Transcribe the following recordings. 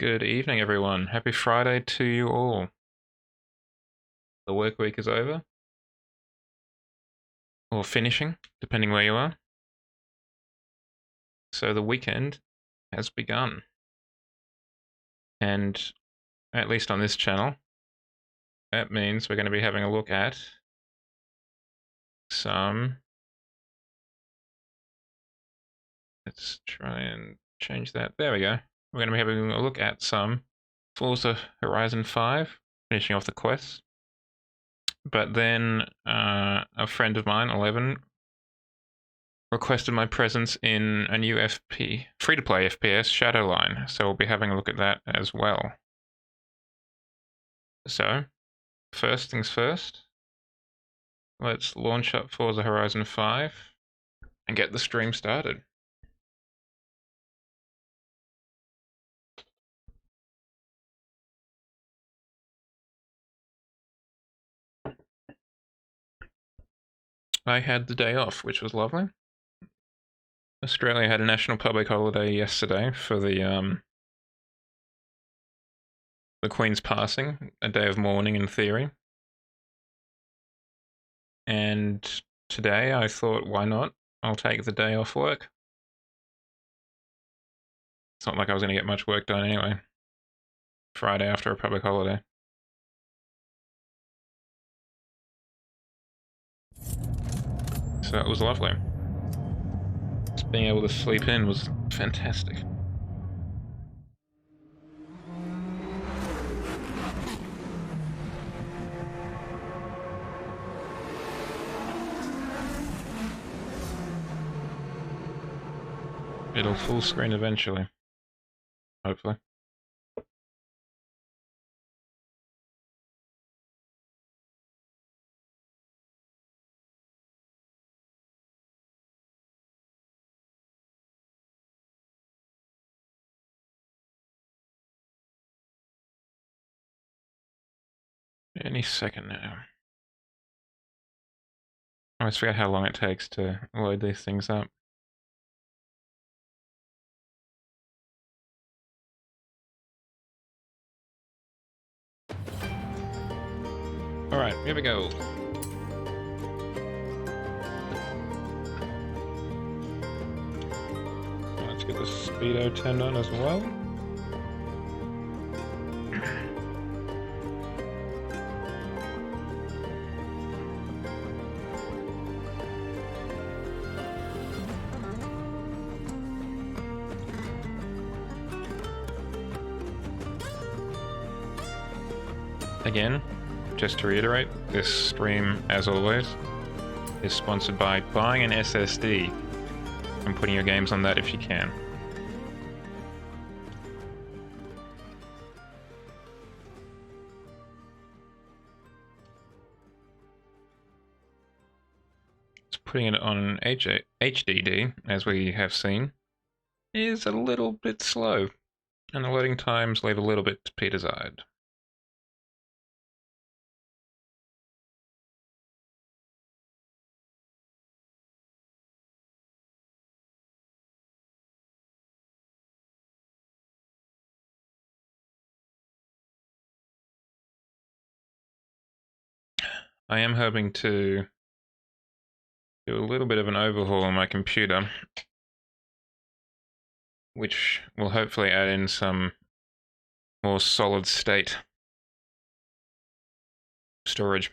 Good evening, everyone. Happy Friday to you all. The work week is over, or finishing, depending where you are. So the weekend has begun. And at least on this channel, that means we're going to be having a look at some. Let's try and change that. There we go. We're going to be having a look at some Forza Horizon 5, finishing off the quest. But then a friend of mine, 11, requested my presence in a new free-to-play FPS, Shadowline, so we'll be having a look at that as well. So, first things first, let's launch up Forza Horizon 5 and get the stream started. I had the day off, which was lovely. Australia had a national public holiday yesterday for the Queen's passing, a day of mourning in theory. And today I thought, why not? I'll take the day off work. It's not like I was going to get much work done anyway. Friday after a public holiday. So it was lovely. Just being able to sleep in was fantastic. It'll full screen eventually. Hopefully. Any second now. I always forget how long it takes to load these things up. Alright, here we go. Let's get the speedo turned on as well. Again, just to reiterate, this stream, as always, is sponsored by buying an SSD and putting your games on that if you can. Putting it on HDD, as we have seen, is a little bit slow, and the loading times leave a little bit to be desired. I am hoping to do a little bit of an overhaul on my computer, which will hopefully add in some more solid state storage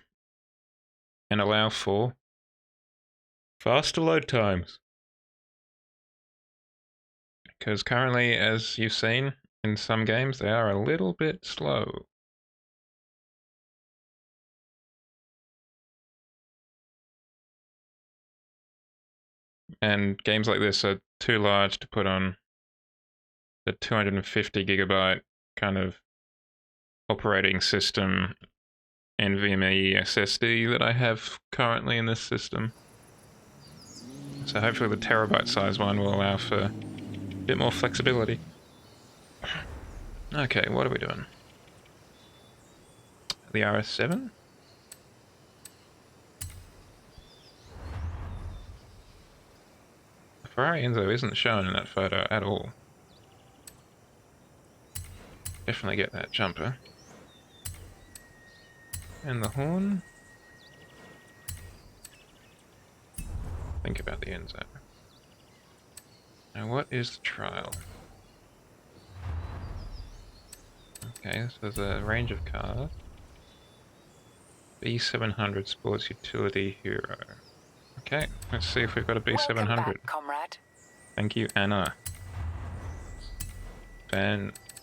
and allow for faster load times. Because currently, as you've seen in some games, they are a little bit slow. And games like this are too large to put on the 250 gigabyte kind of operating system NVMe SSD that I have currently in this system. So hopefully the terabyte size one will allow for a bit more flexibility. Okay, what are we doing? The RS7? Ferrari Enzo isn't shown in that photo at all. Definitely get that jumper. And the horn. Think about the end zone. Now what is the trial? Okay, so there's a range of cars. B700 Sports Utility Hero. Okay, let's see if we've got a B700. Welcome back, comrade. Thank you, Anna.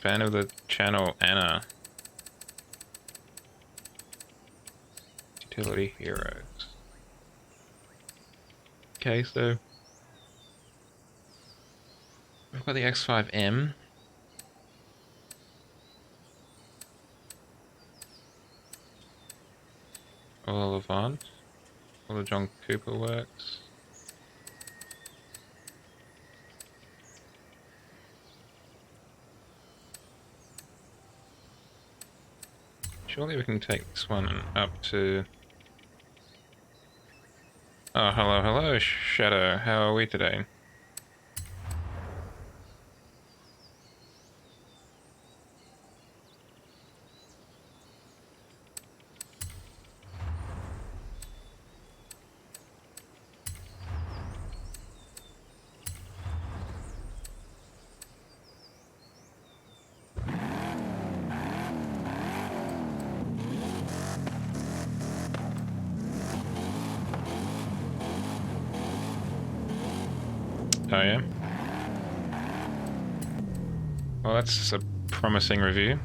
Fan of the channel, Anna. Utility Heroes. Okay, so we've got the X5M. All Avant. All the John Cooper works. Surely we can take this one up to... Oh, hello, Shadow. How are we today? Oh yeah? Well, that's a promising review.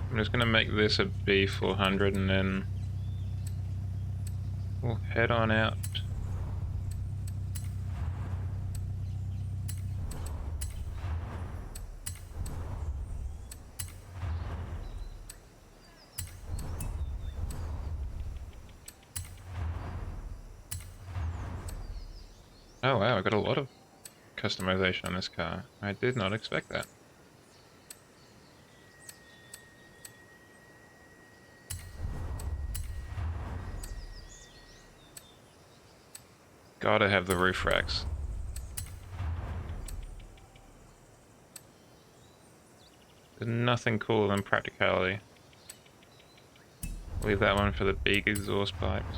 I'm just gonna make this a B400 and then we'll head on out. Oh wow, I got a lot of customization on this car. I did not expect that. Gotta have the roof racks. There's nothing cooler than practicality. Leave that one for the big exhaust pipes.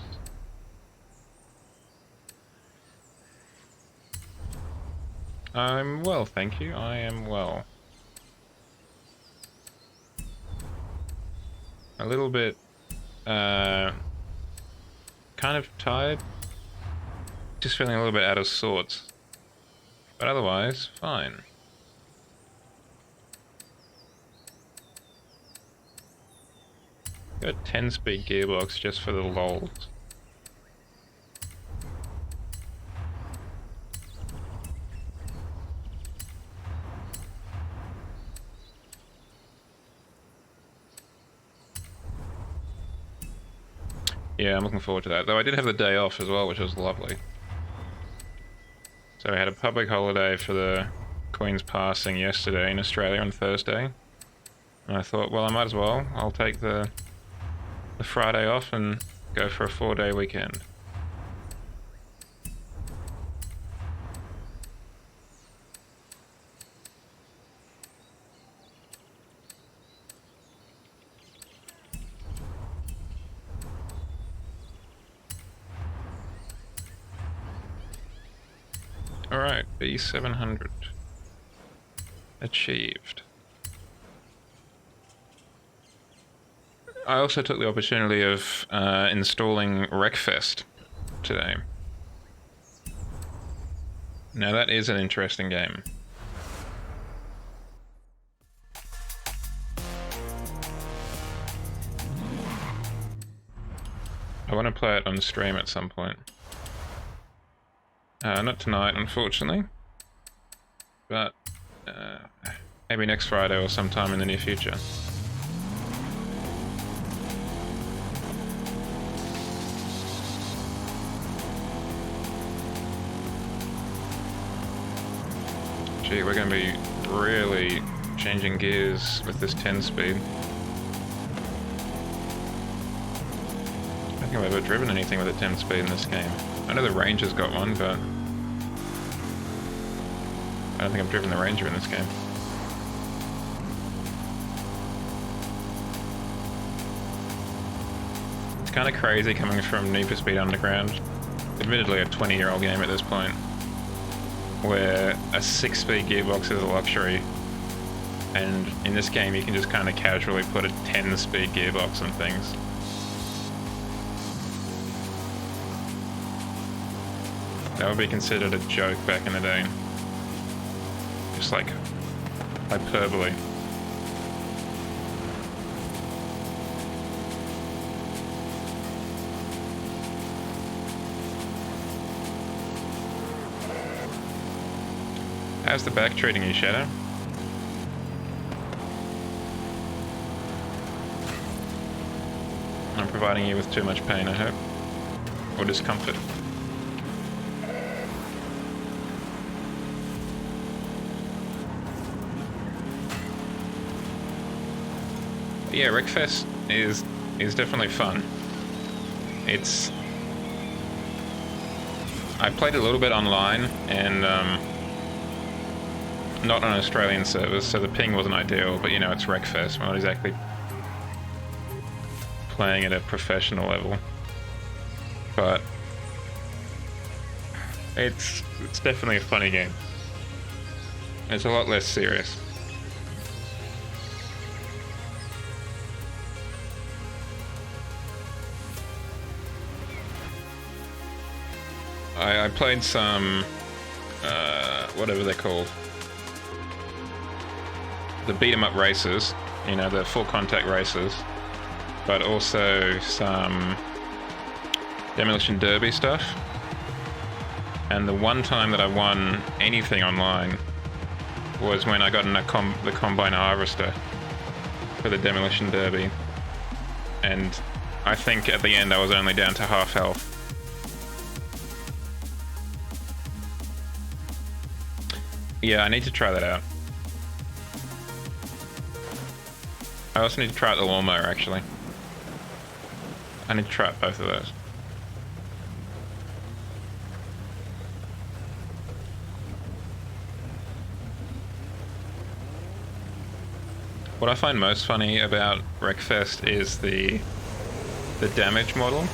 I'm well, thank you. I am well. A little bit, kind of tired. Just feeling a little bit out of sorts. But otherwise, fine. Got a 10-speed gearbox just for the lols. Yeah, I'm looking forward to that. Though I did have the day off as well, which was lovely. So we had a public holiday for the Queen's passing yesterday in Australia on Thursday. And I thought, well, I might as well. I'll take the Friday off and go for a 4-day weekend. Alright, B700. Achieved. I also took the opportunity of installing Wreckfest today. Now that is an interesting game. I want to play it on stream at some point. Not tonight, unfortunately. But maybe next Friday or sometime in the near future. Gee, we're going to be really changing gears with this 10 speed. I think I've ever driven anything with a 10 speed in this game. I know the Ranger's got one, but I don't think I've driven the Ranger in this game. It's kind of crazy coming from Need for Speed Underground, admittedly a 20-year-old game at this point, where a 6-speed gearbox is a luxury, and in this game you can just kind of casually put a 10-speed gearbox on things. That would be considered a joke back in the day. Just like hyperbole. How's the back treating you, Shadow? I'm providing you with too much pain, I hope. Or discomfort. Yeah, Wreckfest is definitely fun. It's... I played a little bit online, and not on Australian servers, so the ping wasn't ideal, but you know, it's Wreckfest. We're not exactly playing at a professional level. But it's definitely a funny game. It's a lot less serious. I played some, whatever they're called, the beat-em-up races, you know, the full contact races, but also some Demolition Derby stuff. And the one time that I won anything online was when I got in the Combine Harvester for the Demolition Derby. And I think at the end I was only down to half health. Yeah, I need to try that out. I also need to try out the lawnmower, actually. I need to try out both of those. What I find most funny about Wreckfest is the damage model.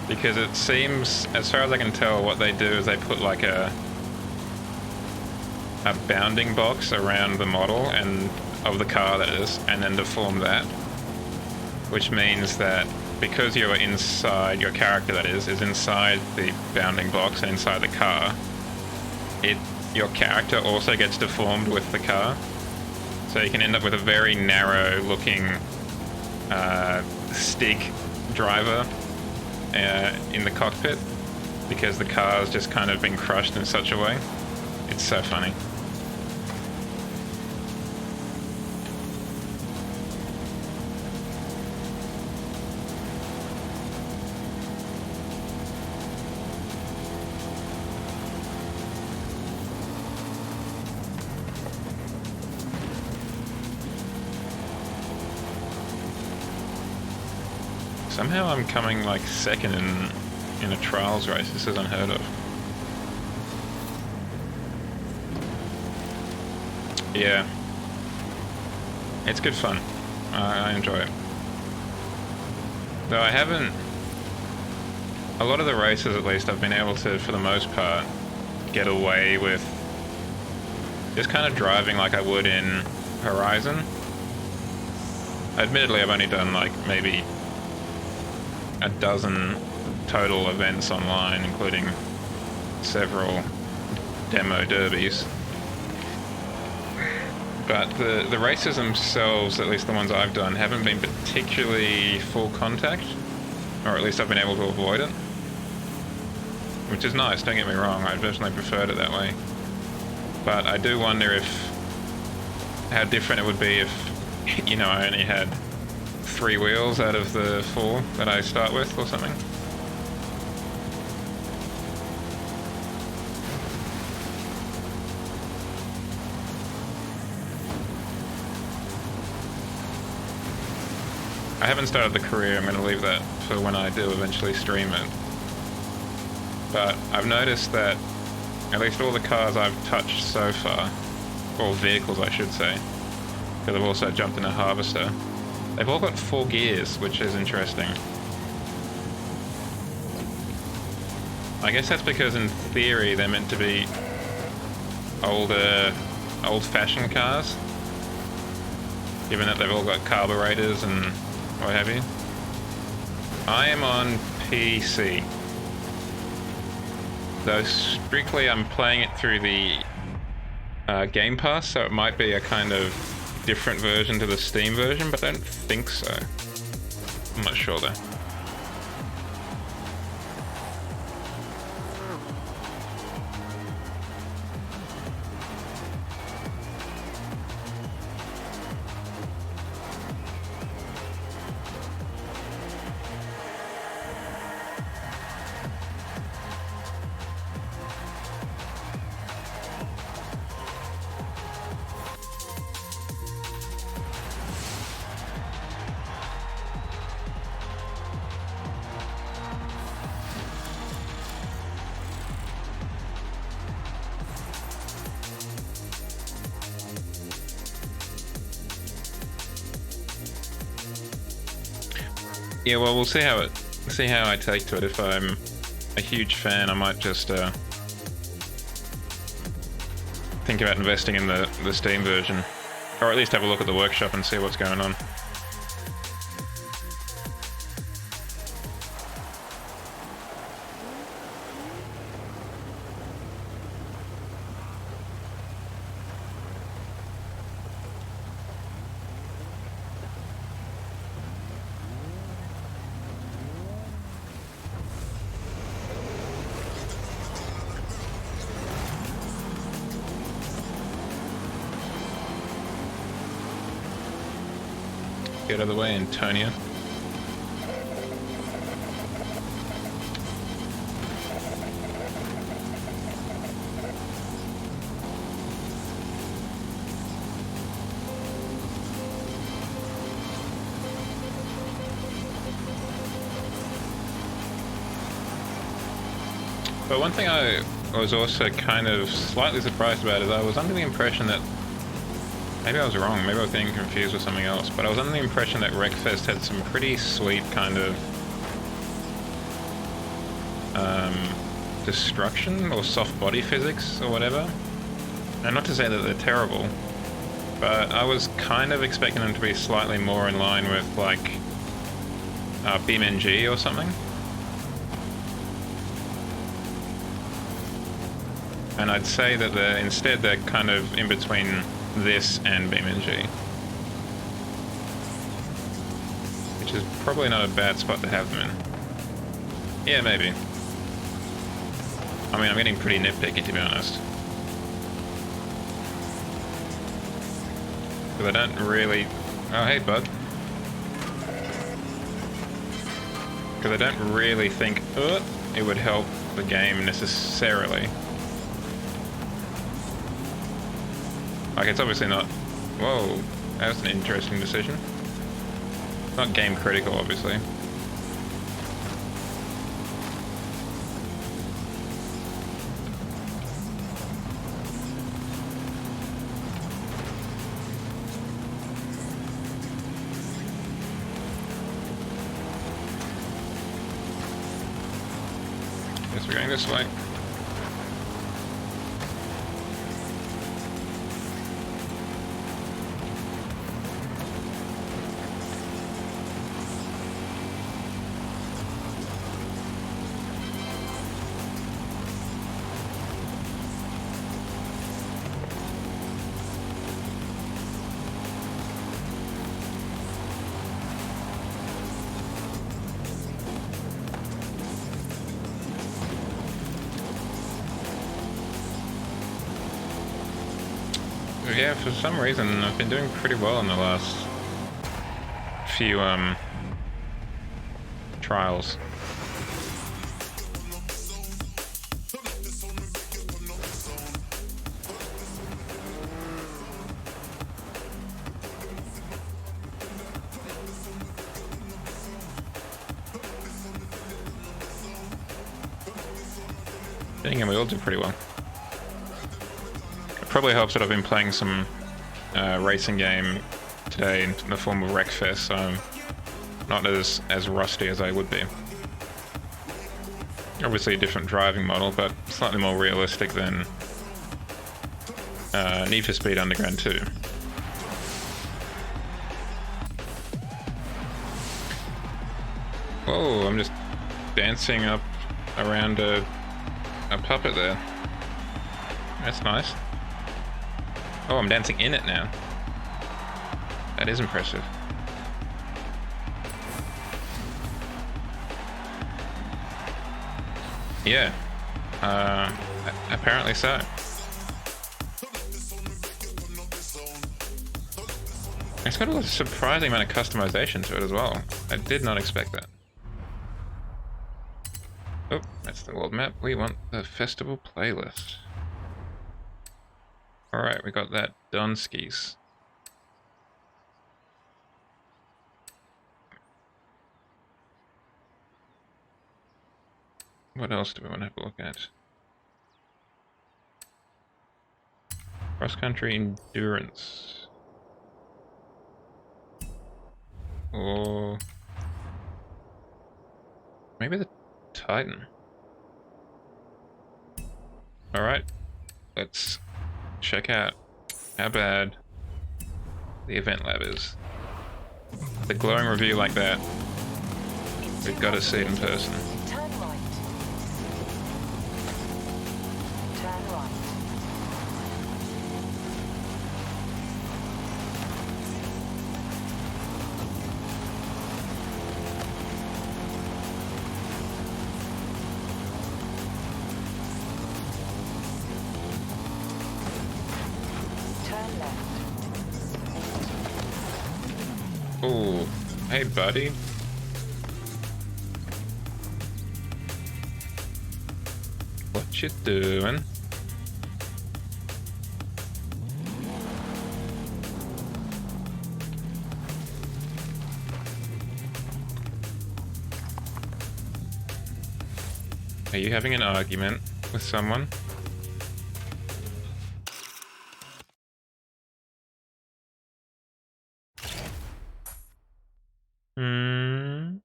Because it seems, as far as I can tell, what they do is they put like a bounding box around the model and of the car, that is, and then deform that. Which means that because you're inside, your character that is inside the bounding box and inside the car, your character also gets deformed with the car. So you can end up with a very narrow looking stick driver in the cockpit, because the car's just kind of been crushed in such a way. It's so funny. Somehow I'm coming like second in a trials race. This is unheard of. Yeah. It's good fun. I enjoy it. Though I haven't... A lot of the races, at least, I've been able to, for the most part, get away with just kind of driving like I would in Horizon. Admittedly, I've only done like maybe a dozen total events online, including several demo derbies. But the races themselves, at least the ones I've done, haven't been particularly full contact, or at least I've been able to avoid it. Which is nice, don't get me wrong, I personally preferred it that way. But I do wonder how different it would be if, you know, I only had 3 wheels out of the 4 that I start with or something. I haven't started the career, I'm going to leave that for when I do eventually stream it. But I've noticed that at least all the cars I've touched so far, or vehicles I should say, because I've also jumped in a harvester, they've all got 4 gears, which is interesting. I guess that's because in theory they're meant to be older, old-fashioned cars, given that they've all got carburetors and what have you. I am on PC, though strictly I'm playing it through the Game Pass, so it might be a kind of different version to the Steam version, but I don't think so. I'm not sure though. Yeah, well, we'll see how I take to it. If I'm a huge fan, I might just think about investing in the Steam version, or at least have a look at the workshop and see what's going on. Get out of the way, Antonio. But one thing I was also kind of slightly surprised about is I was under the impression that, maybe I was wrong, maybe I was getting confused with something else, but I was under the impression that Wreckfest had some pretty sweet kind of destruction or soft body physics or whatever. And not to say that they're terrible, but I was kind of expecting them to be slightly more in line with like PNG or something. And I'd say that instead they're kind of in between this and PNG, which is probably not a bad spot to have them in. Yeah, maybe. I mean, I'm getting pretty nitpicky, to be honest, because I don't really... Oh, hey, bud. Because I don't really think it would help the game necessarily. Like, it's obviously not... Whoa, that's an interesting decision. Not game critical, obviously. Guess we're going this way. Yeah, for some reason I've been doing pretty well in the last few trials. And we all did pretty well. It probably helps that I've been playing some racing game today in the form of Wreckfest, so I'm not as rusty as I would be. Obviously a different driving model, but slightly more realistic than Need for Speed Underground 2. Whoa, I'm just dancing up around a puppet there. That's nice. Oh, I'm dancing in it now. That is impressive. Yeah. Apparently so. It's got a surprising amount of customization to it as well. I did not expect that. Oh, that's the world map. We want the festival playlist. Alright, we got that done, skis. What else do we want to have a look at? Cross-country endurance. Or maybe the Titan. Alright, let's check out how bad the event lab is. The glowing review like that, we've got to see it in person. Turn right. Turn right. Turn left. Oh, hey buddy. What you doing? Are you having an argument with someone? Hmm.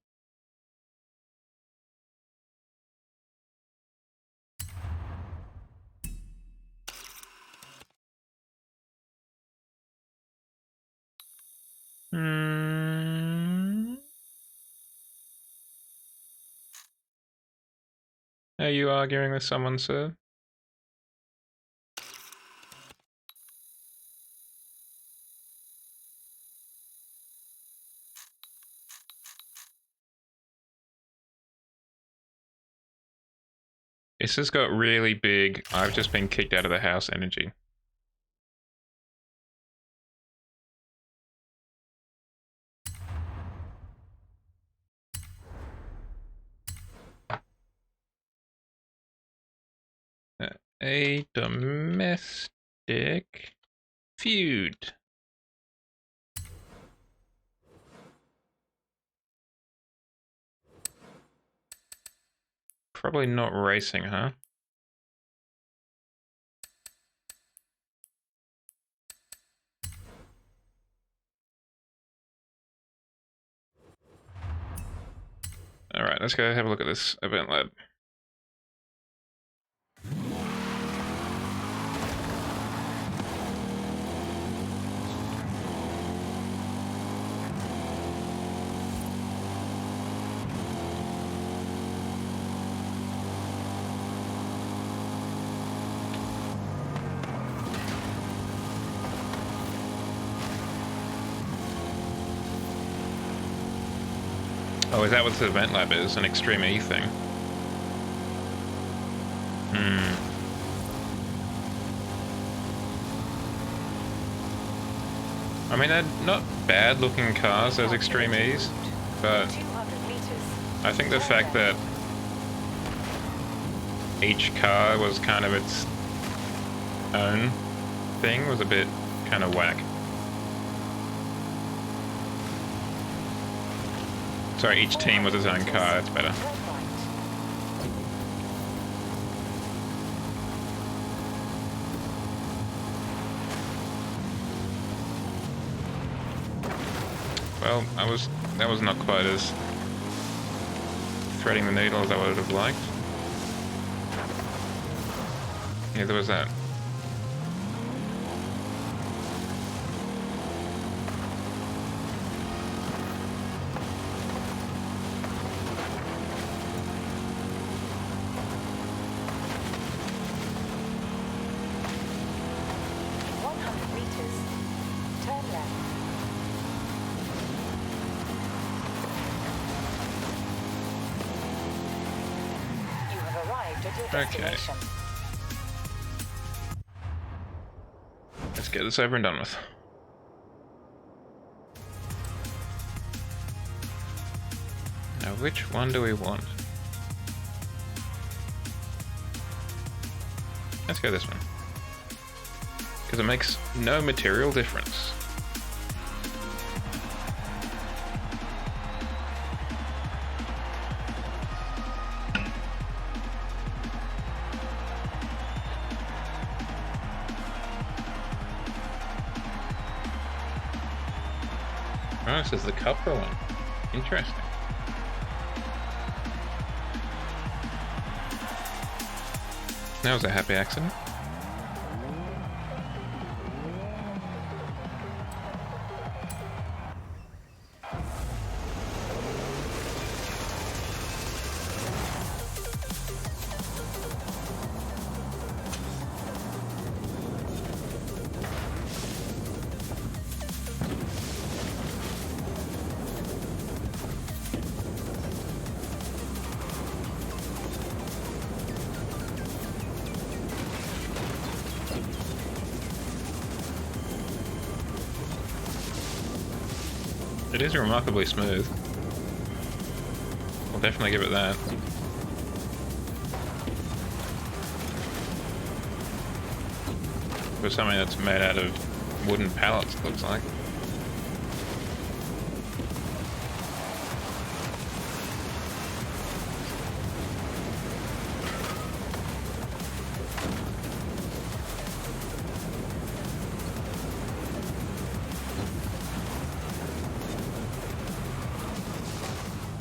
Hmm. Are you arguing with someone, sir? This has got really big, I've just been kicked out of the house energy. A domestic feud. Probably not racing, huh? Alright, let's go have a look at this event lab. Oh, is that what the event lab is? An Extreme E thing? I mean, they're not bad looking cars, those Extreme E's, but I think the fact that each car was kind of its own thing was a bit kind of whack. Sorry, each team was its own car, that's better. Well, that was not quite as threading the needle as I would have liked. Yeah, there was that. Okay. Let's get this over and done with. Now, which one do we want? Let's go this one. Because it makes no material difference. Oh, this is the copper one. Interesting. That was a happy accident. It is remarkably smooth. I'll definitely give it that. For something that's made out of wooden pallets, it looks like.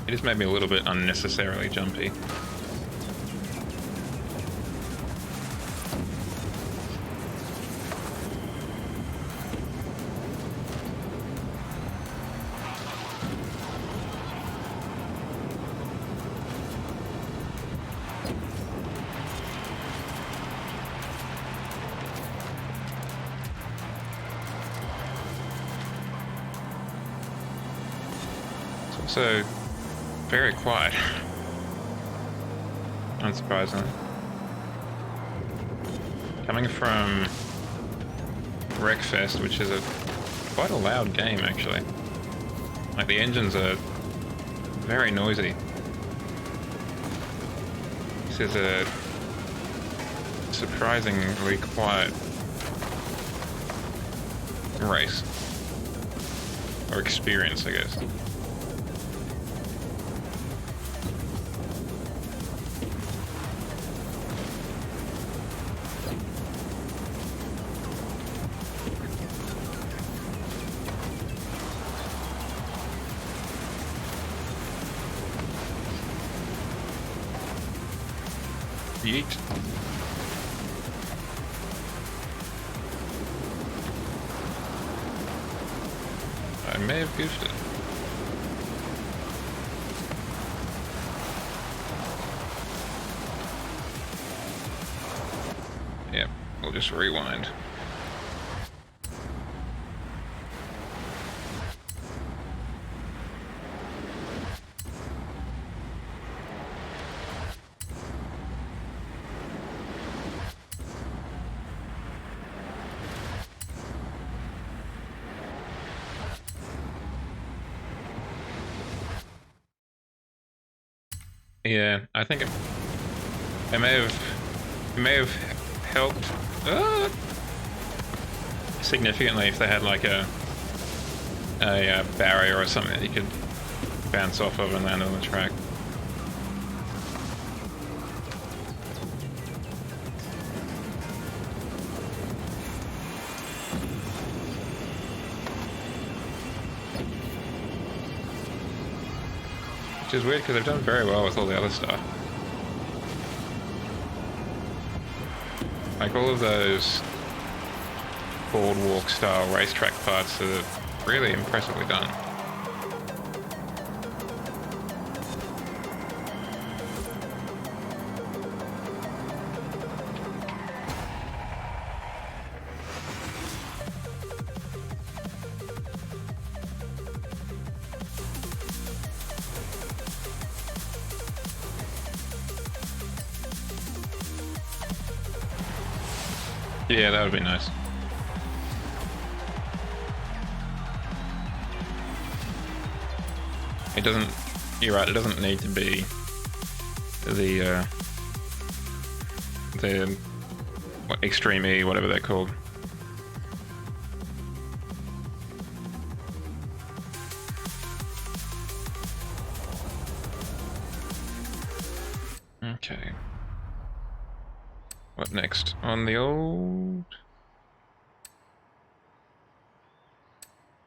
It just made me a little bit unnecessarily jumpy. It's also very quiet, unsurprisingly. Coming from Wreckfest, which is quite a loud game actually. Like the engines are very noisy. This is a surprisingly quiet race. Or experience, I guess. Yeet. I may have goofed it. Yep, we'll just rewind. Yeah, I think it may have helped significantly if they had like a barrier or something that you could bounce off of and land on the track. Which is weird because they've done very well with all the other stuff. Like all of those boardwalk style racetrack parts are really impressively done. Yeah, that would be nice. It doesn't... You're right, it doesn't need to be the what, Extreme E, whatever they're called. Okay. What next? On the old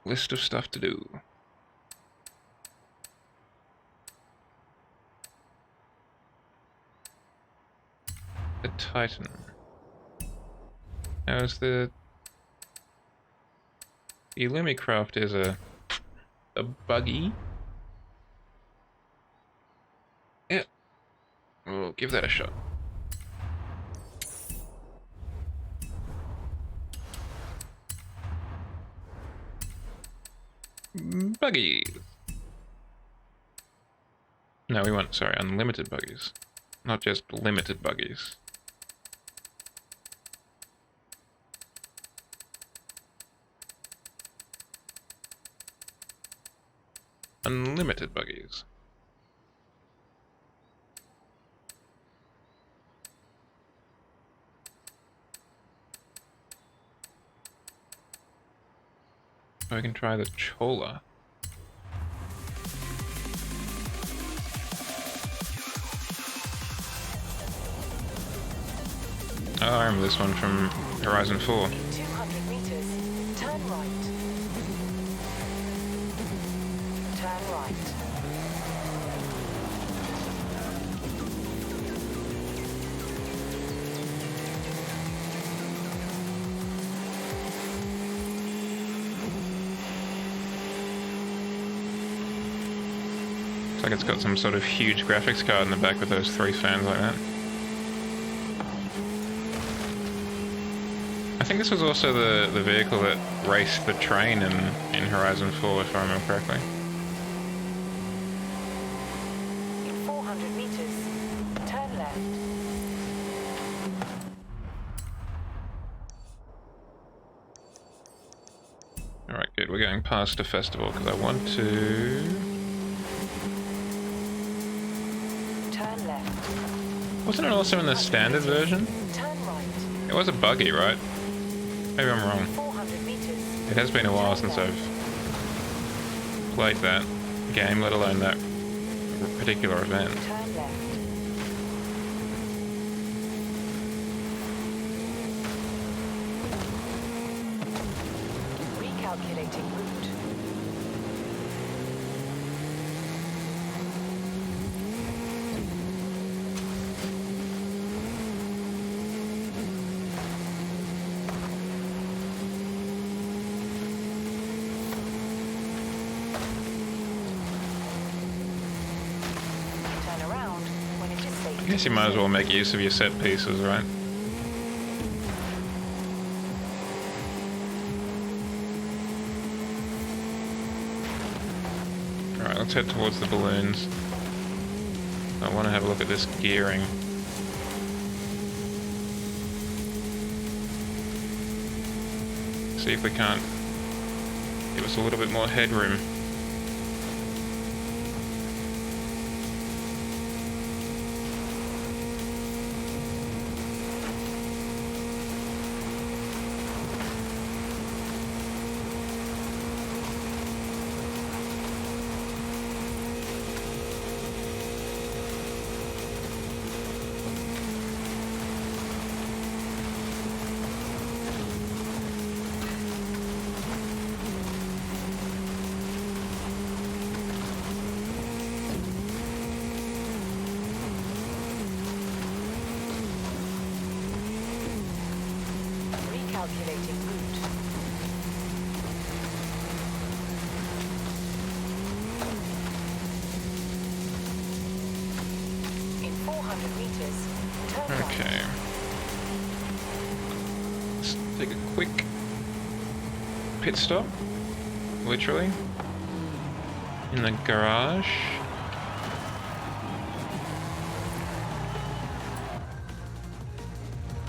list of stuff to do. The Titan. Now is the Illumicraft is a buggy. Yeah. We'll give that a shot. Buggies. No, we want, sorry, unlimited buggies. Not just limited buggies. Unlimited buggies. So we can try the Chola. Oh, I remember this one from Horizon 4. In 200 meters, turn right. Turn right. Looks like it's got some sort of huge graphics card in the back with those 3 fans like that. I think this was also the vehicle that raced the train in Horizon 4, if I remember correctly. In 400 meters, turn left. Alright, good. We're going past a festival because I want to... Turn left. Wasn't it also in the standard version? Turn right. It was a buggy, right? Maybe I'm wrong. 400 meters. It has been a while since I've played that game, let alone that particular event. Turn left. Recalculating route. Turn around when it is safe. I guess you might as well make use of your set pieces, right? Alright, let's head towards the balloons. I want to have a look at this gearing. See if we can't give us a little bit more headroom. Recalculating route. In 400 meters, turn right. Okay. Let's take a quick pit stop, literally, in the garage.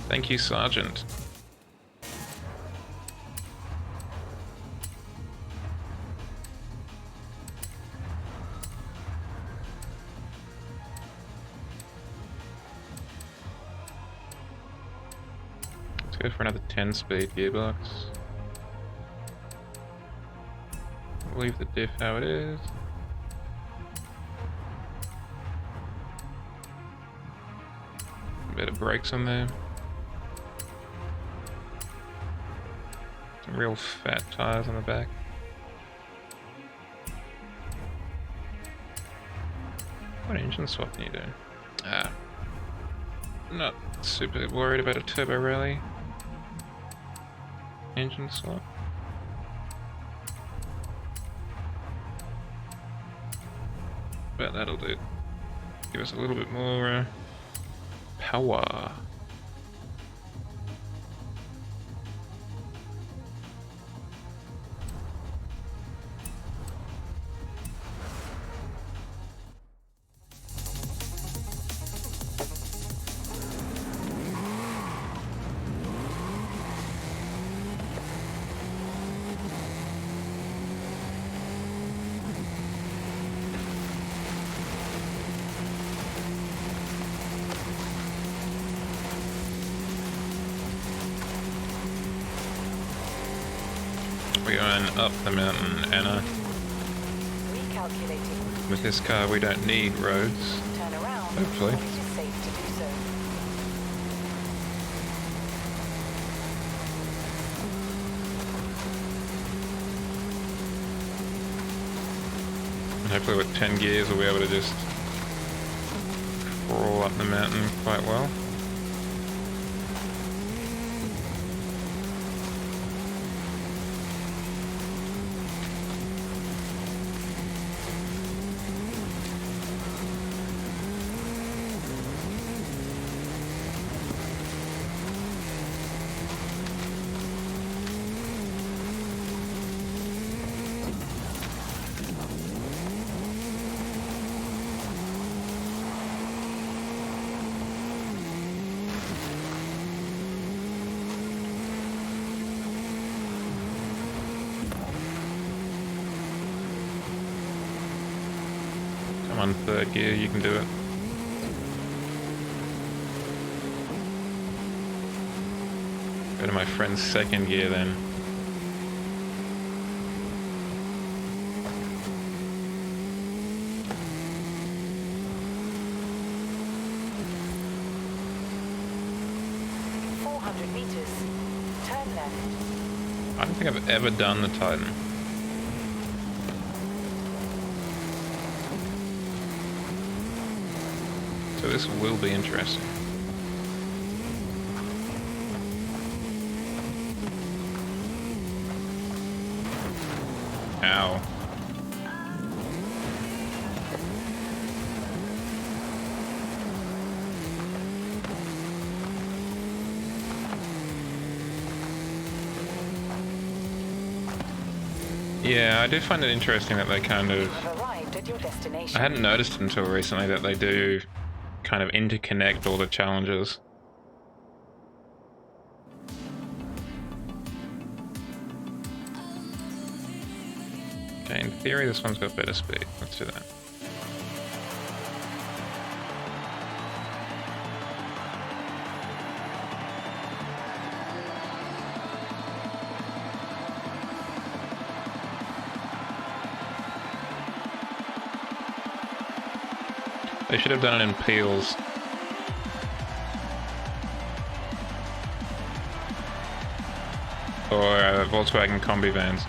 Thank you, Sergeant. Let's go for another 10-speed gearbox. Leave the diff how it is. A bit of brakes on there. Some real fat tires on the back. What engine swap can you do? Not super worried about a turbo rally engine swap. But that'll do. Give us a little bit more power. We're going up the mountain, Anna. Recalculating. With this car, we don't need roads. Turn around. Hopefully. When it is safe to do so. And hopefully with 10 gears we'll be able to just crawl up the mountain quite well. Come on, third gear, you can do it. Go to my friend's second gear then. In 400 meters, turn left. I don't think I've ever done the Titan. So this will be interesting. Ow. Yeah, I do find it interesting that they kind of... You have arrived at your destination. I hadn't noticed until recently that they do kind of interconnect all the challenges. Okay, in theory this one's got better speed. Let's do that. They should have done it in peels. Or Volkswagen combi vans.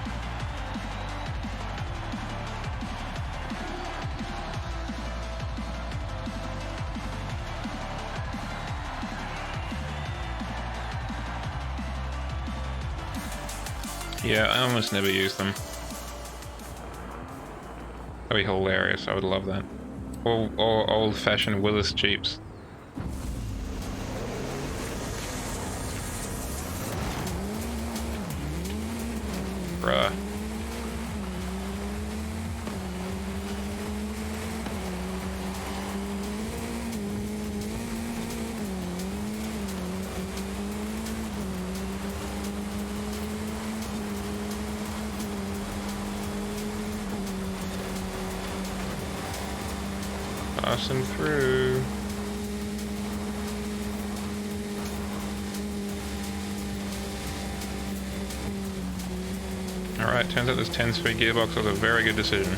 Yeah, I almost never use them. That'd be hilarious. I would love that. Or old-fashioned Willis Jeeps. Bruh. Passing through. Alright, turns out this 10-speed gearbox was a very good decision.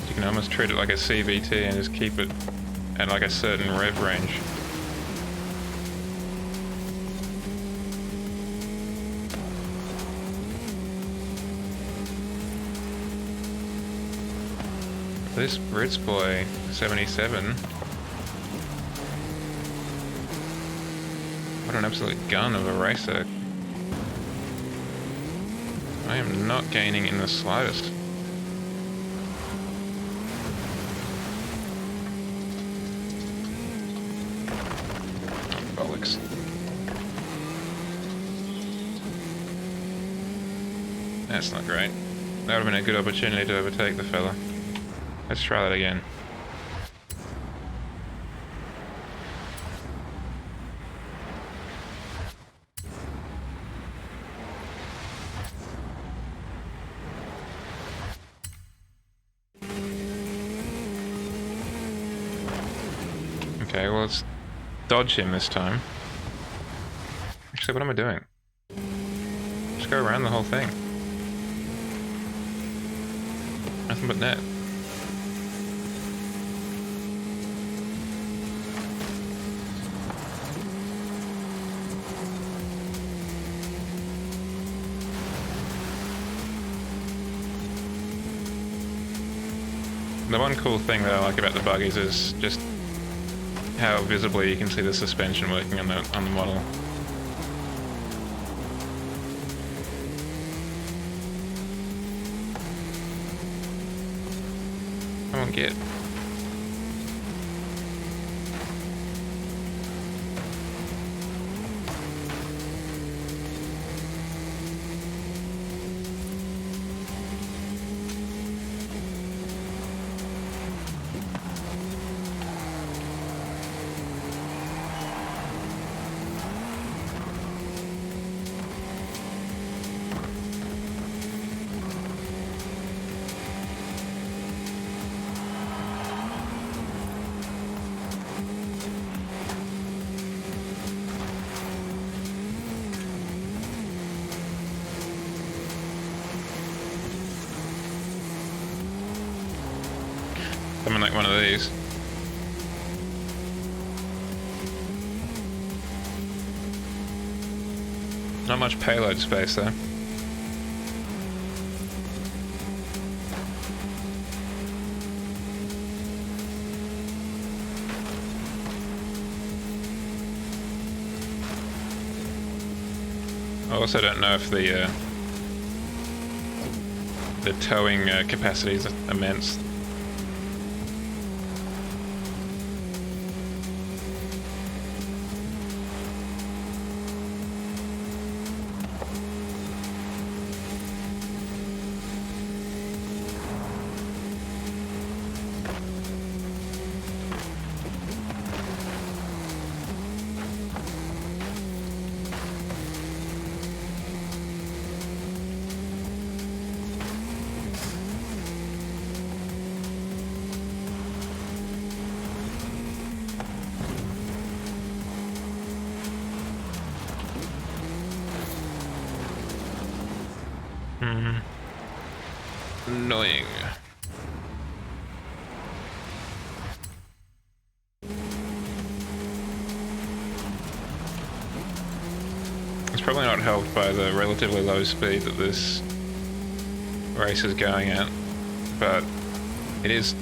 You can almost treat it like a CVT and just keep it at like a certain rev range. This Brits boy, 77. What an absolute gun of a racer. I am not gaining in the slightest. Bollocks. That's not great. That would have been a good opportunity to overtake the fella. Let's try that again. Okay, well, let's dodge him this time. Actually, what am I doing? Just go around the whole thing. Nothing but net. The one cool thing that I like about the buggies is just how visibly you can see the suspension working on the model. I won't get. Something like one of these. Not much payload space though. I also don't know if the towing capacity is immense. Annoying. It's probably not helped by the relatively low speed that this race is going at, but it is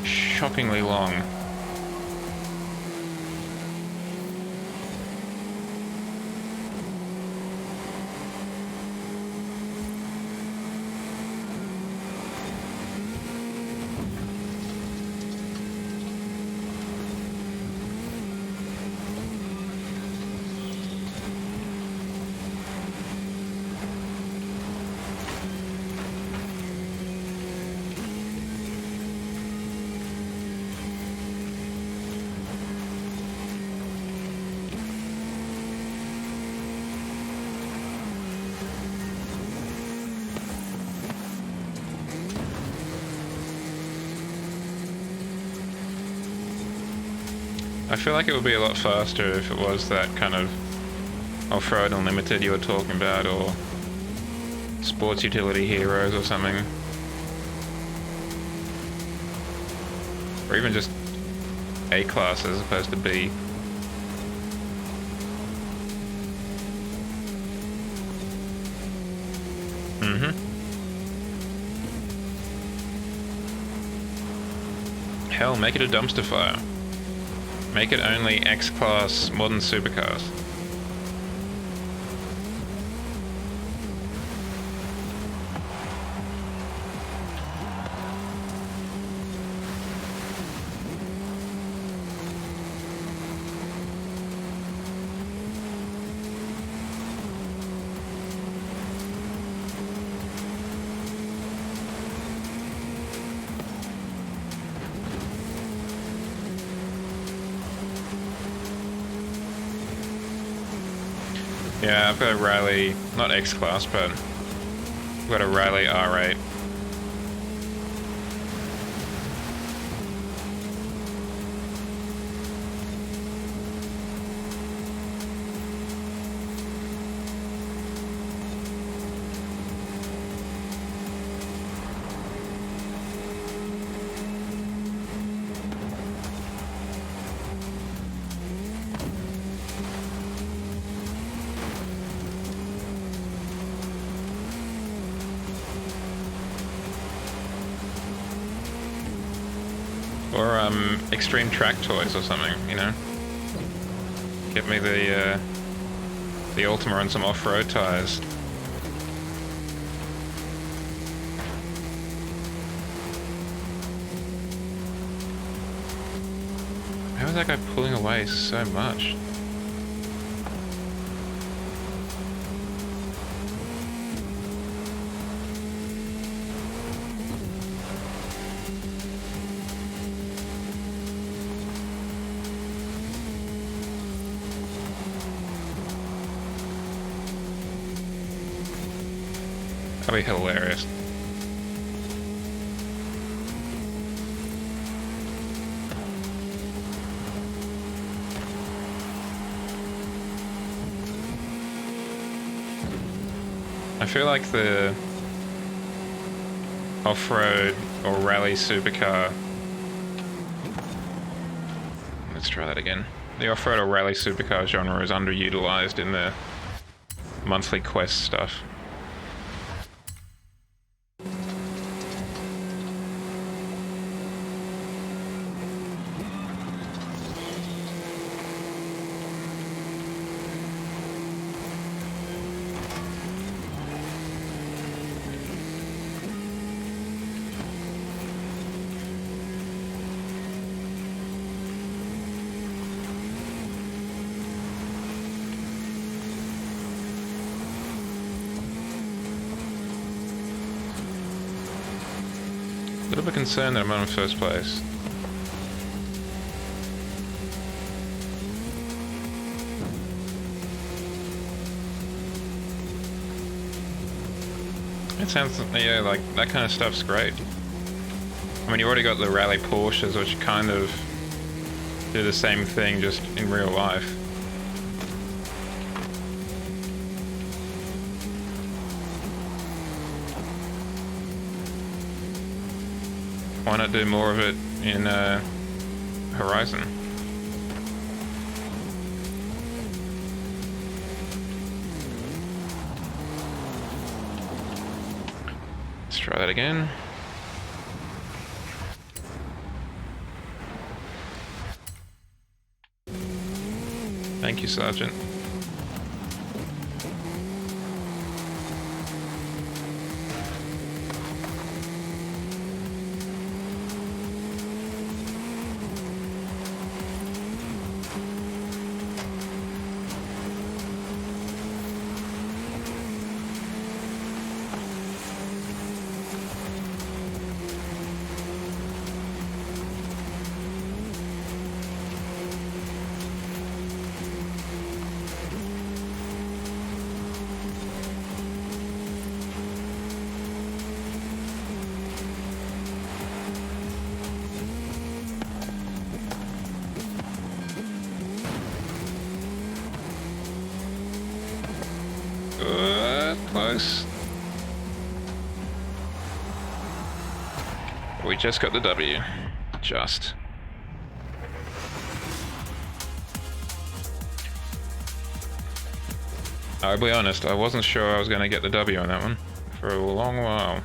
shockingly long. I feel like it would be a lot faster if it was that kind of off-road unlimited you were talking about, or sports utility heroes or something. Or even just A class as opposed to B. Hell, make it a dumpster fire. Make it only X-Class modern supercars. Yeah, I've got a Riley, not X-Class, but I've got a Riley R8. Or extreme track toys or something, you know? Get me the Ultima and some off-road tires. How is that guy pulling away so much? That'd be hilarious. I feel like the off-road or rally supercar... Let's try that again. The off-road or rally supercar genre is underutilized in the monthly quest stuff. A little bit concerned that I'm not in first place. It sounds, yeah, like that kind of stuff's great. I mean, you already got the rally Porsches, which kind of do the same thing, just in real life. Why not do more of it in Horizon? Let's try that again. Thank you, Sergeant. Close. We just got the W. Just. I'll be honest, I wasn't sure I was going to get the W on that one for a long while.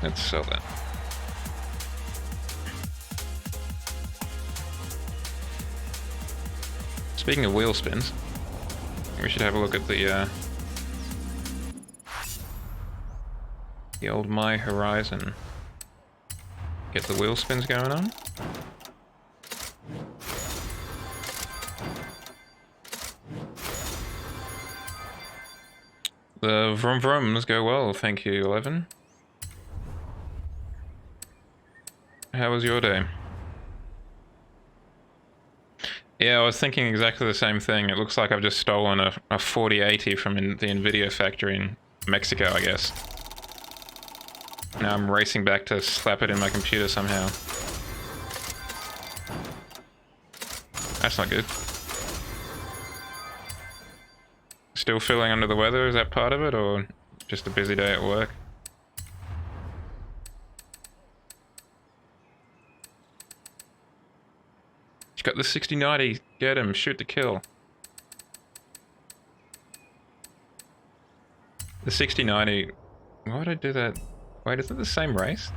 Let's sell that. Speaking of wheel spins, we should have a look at the old My Horizon. Get the wheel spins going on. The vroom vrooms go well, thank you, 11. How was your day? Yeah, I was thinking exactly the same thing. It looks like I've just stolen a 4080 from the NVIDIA factory in Mexico, I guess. Now I'm racing back to slap it in my computer somehow. That's not good. Still feeling under the weather, is that part of it, or just a busy day at work? He's got the 6090, get him, shoot to kill. The 6090, why would I do that? Wait, is it the same race?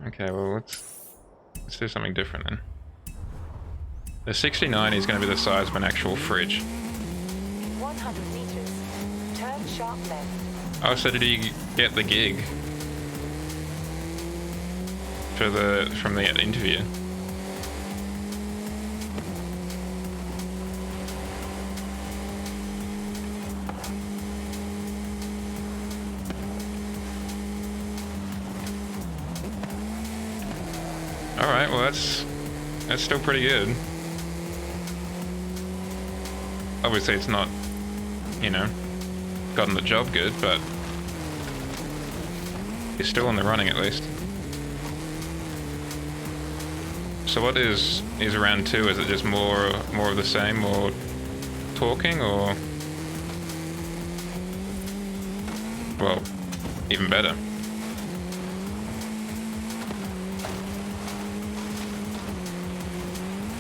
Okay, well let's do something different then. The 6090 is going to be the size of an actual fridge. 100 meters. Turn sharp left. Oh, so did he get the gig from the interview? Alright, well that's still pretty good. Obviously it's not, you know, gotten the job good, but he's still in the running at least. So what is round 2? Is it just more of the same, more talking, or well, even better?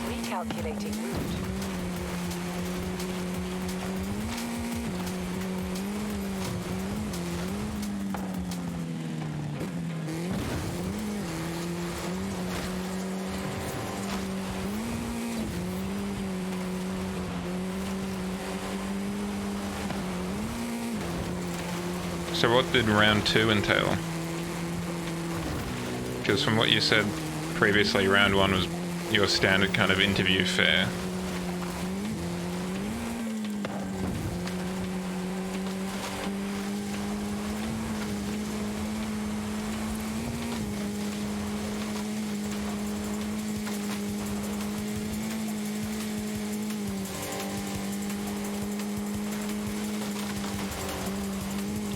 Recalculating route. So what did round 2 entail? Because from what you said previously, round 1 was your standard kind of interview fare.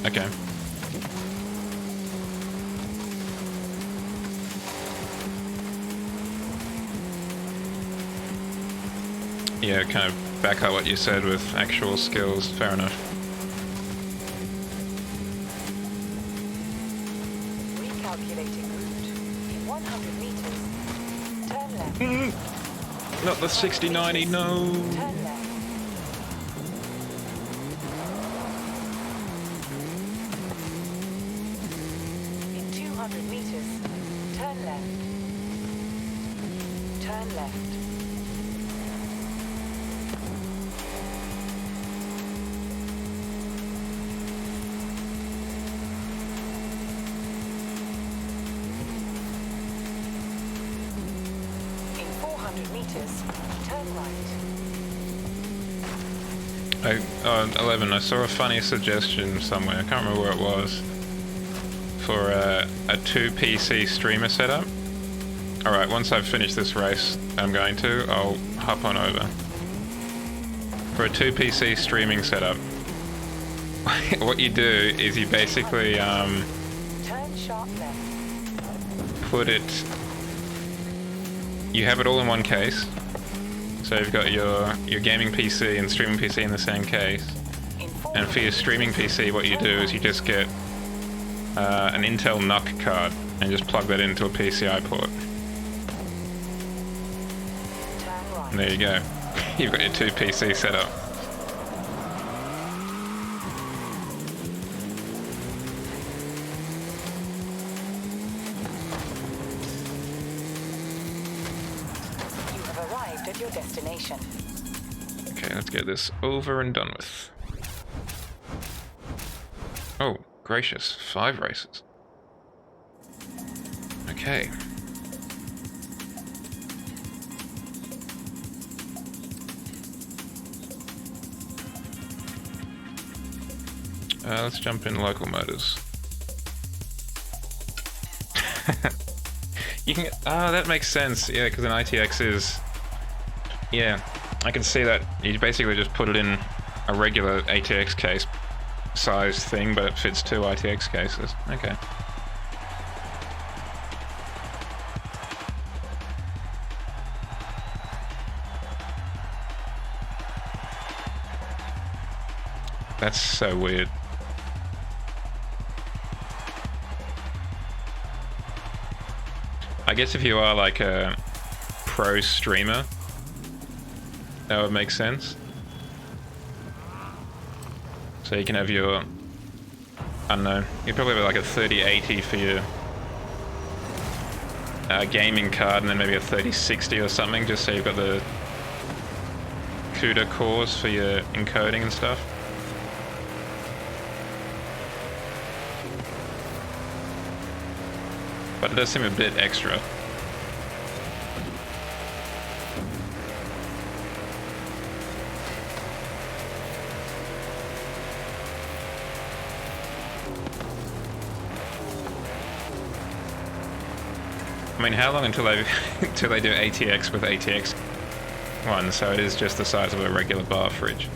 Okay. Yeah, kind of back up what you said with actual skills. Fair enough. Recalculating route. In 100 meters, turn left. Not the 60-90, no! Turn left. In 200 meters, turn left. Turn left. In 400 meters, turn right. 11, I saw a funny suggestion somewhere, I can't remember where it was, for a 2PC streamer setup. Alright, once I've finished this race, I'll hop on over. For a 2PC streaming setup, what you do is you basically Turn sharp left. put it... You have it all in one case. So you've got your gaming PC and streaming PC in the same case. And for your streaming PC, what you do is you just get an Intel NUC card and just plug that into a PCI port. Turn right. And there you go. You've got your 2PC setup. You have arrived at your destination. Okay, let's get this over and done with. Oh, gracious. 5 races. Okay. Let's jump in local motors. You can... Oh, that makes sense. Yeah, because an ITX is... Yeah, I can see that. You basically just put it in a regular ATX case size thing, but it fits 2 ITX cases. Okay. That's so weird. I guess if you are like a pro streamer, that would make sense. So you can have your, I don't know, you probably have like a 3080 for your gaming card, and then maybe a 3060 or something, just so you've got the CUDA cores for your encoding and stuff. But it does seem a bit extra. I mean, how long until they until they do ATX with ATX 1? So it is just the size of a regular bar fridge.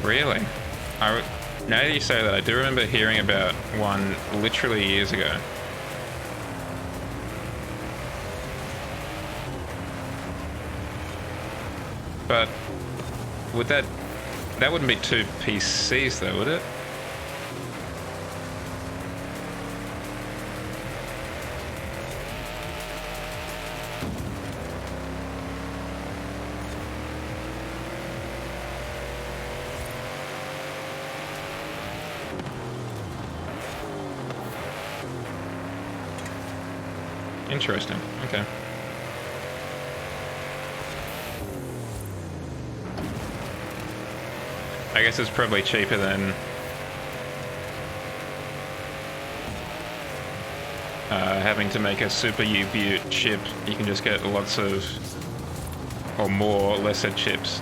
Really? Now that you say that, I do remember hearing about one literally years ago. But would that wouldn't be 2 PCs though, would it? Interesting. Okay. I guess it's probably cheaper than having to make a super U-Butte chip. You can just get lots of, or more lesser chips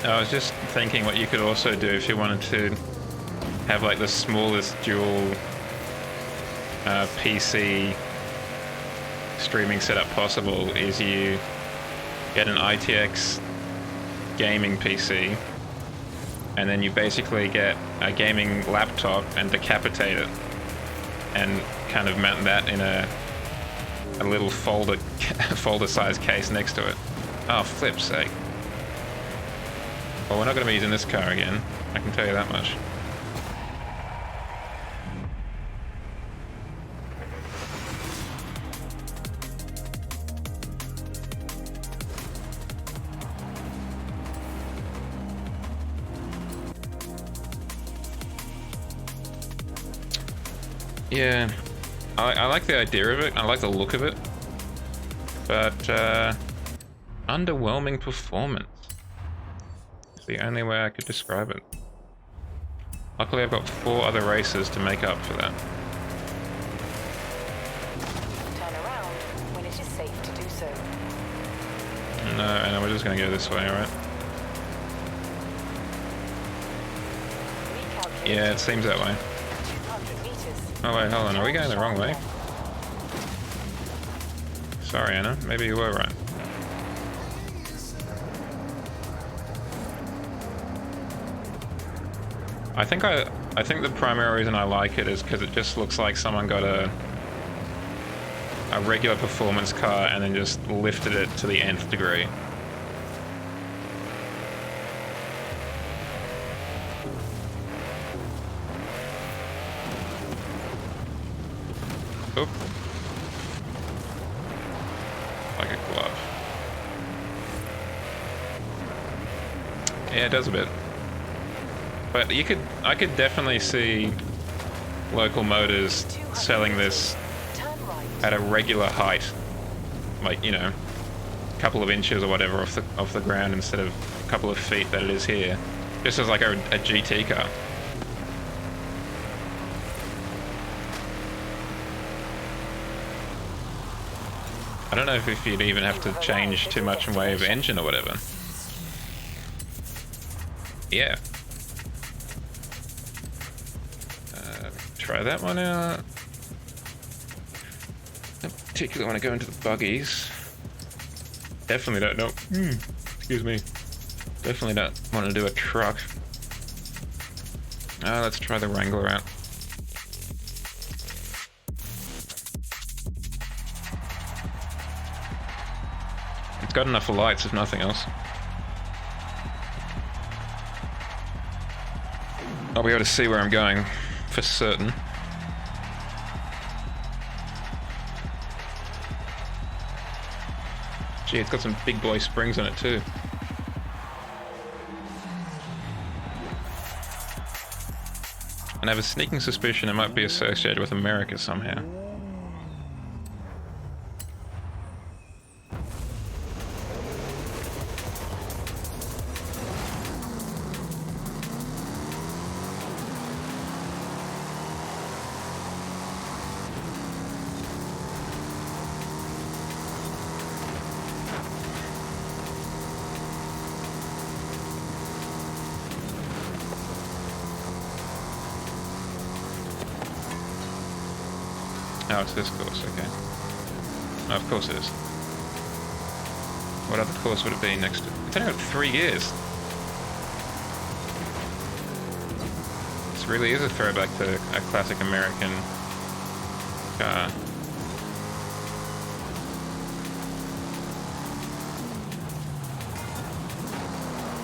I was just thinking what you could also do if you wanted to have like the smallest dual PC streaming setup possible is you get an ITX gaming PC and then you basically get a gaming laptop and decapitate it and kind of mount that in a little folder sized case next to it. Oh, flip's sake. Well, we're not going to be using this car again, I can tell you that much. Yeah, I like the idea of it, I like the look of it, but underwhelming performance is the only way I could describe it. Luckily I've got 4 other races to make up for that. Turn around when it is safe to do so. No, we're just gonna go this way, alright? Yeah, it seems that way. 200 meters. Oh wait, hold on, are we going the wrong way? Sorry, Anna, maybe you were right. I think the primary reason I like it is because it just looks like someone got a regular performance car and then just lifted it to the nth degree. Oop. Like a glove. Yeah, it does a bit. But I could definitely see local motors selling this at a regular height, like, you know, a couple of inches or whatever off the ground instead of a couple of feet that it is here, just as like a GT car. I don't know if you'd even have to change too much in way of engine or whatever. Yeah. Try that one out. Don't particularly want to go into the buggies. Definitely don't. No. Excuse me. Definitely don't want to do a truck. Let's try the Wrangler out. It's got enough lights, if nothing else. I'll be able to see where I'm going for certain. Gee, it's got some big boy springs on it too. And I have a sneaking suspicion it might be associated with America somehow. Oh, it's this course, okay. Oh, of course it is. What other course would it be next to? It's only got 3 years. This really is a throwback to a classic American car.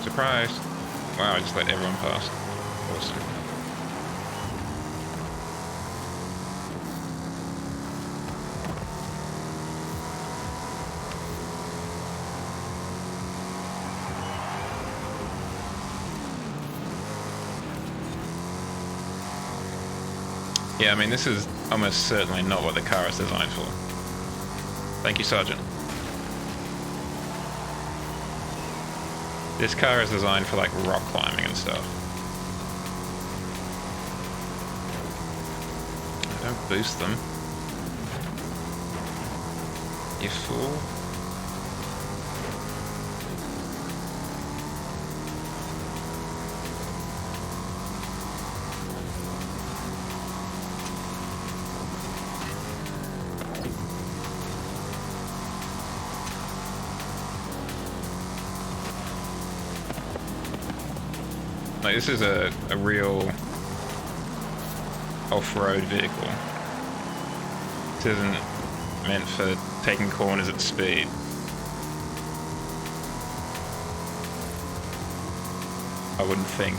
Surprise! Wow, I just let everyone pass. Awesome. Yeah, I mean, this is almost certainly not what the car is designed for. Thank you, Sergeant. This car is designed for, like, rock climbing and stuff. Don't boost them. You fool. Like, this is a real off-road vehicle. This isn't meant for taking corners at speed. I wouldn't think.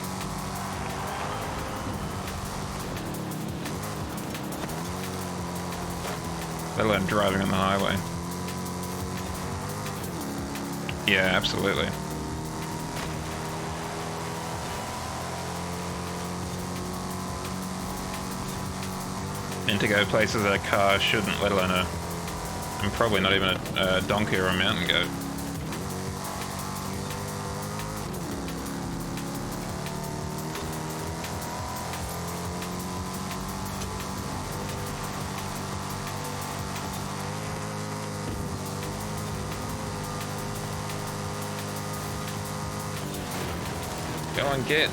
Let alone driving on the highway. Yeah, absolutely. And to go places that a car shouldn't, let alone and probably not even a donkey or a mountain goat. Go on, get.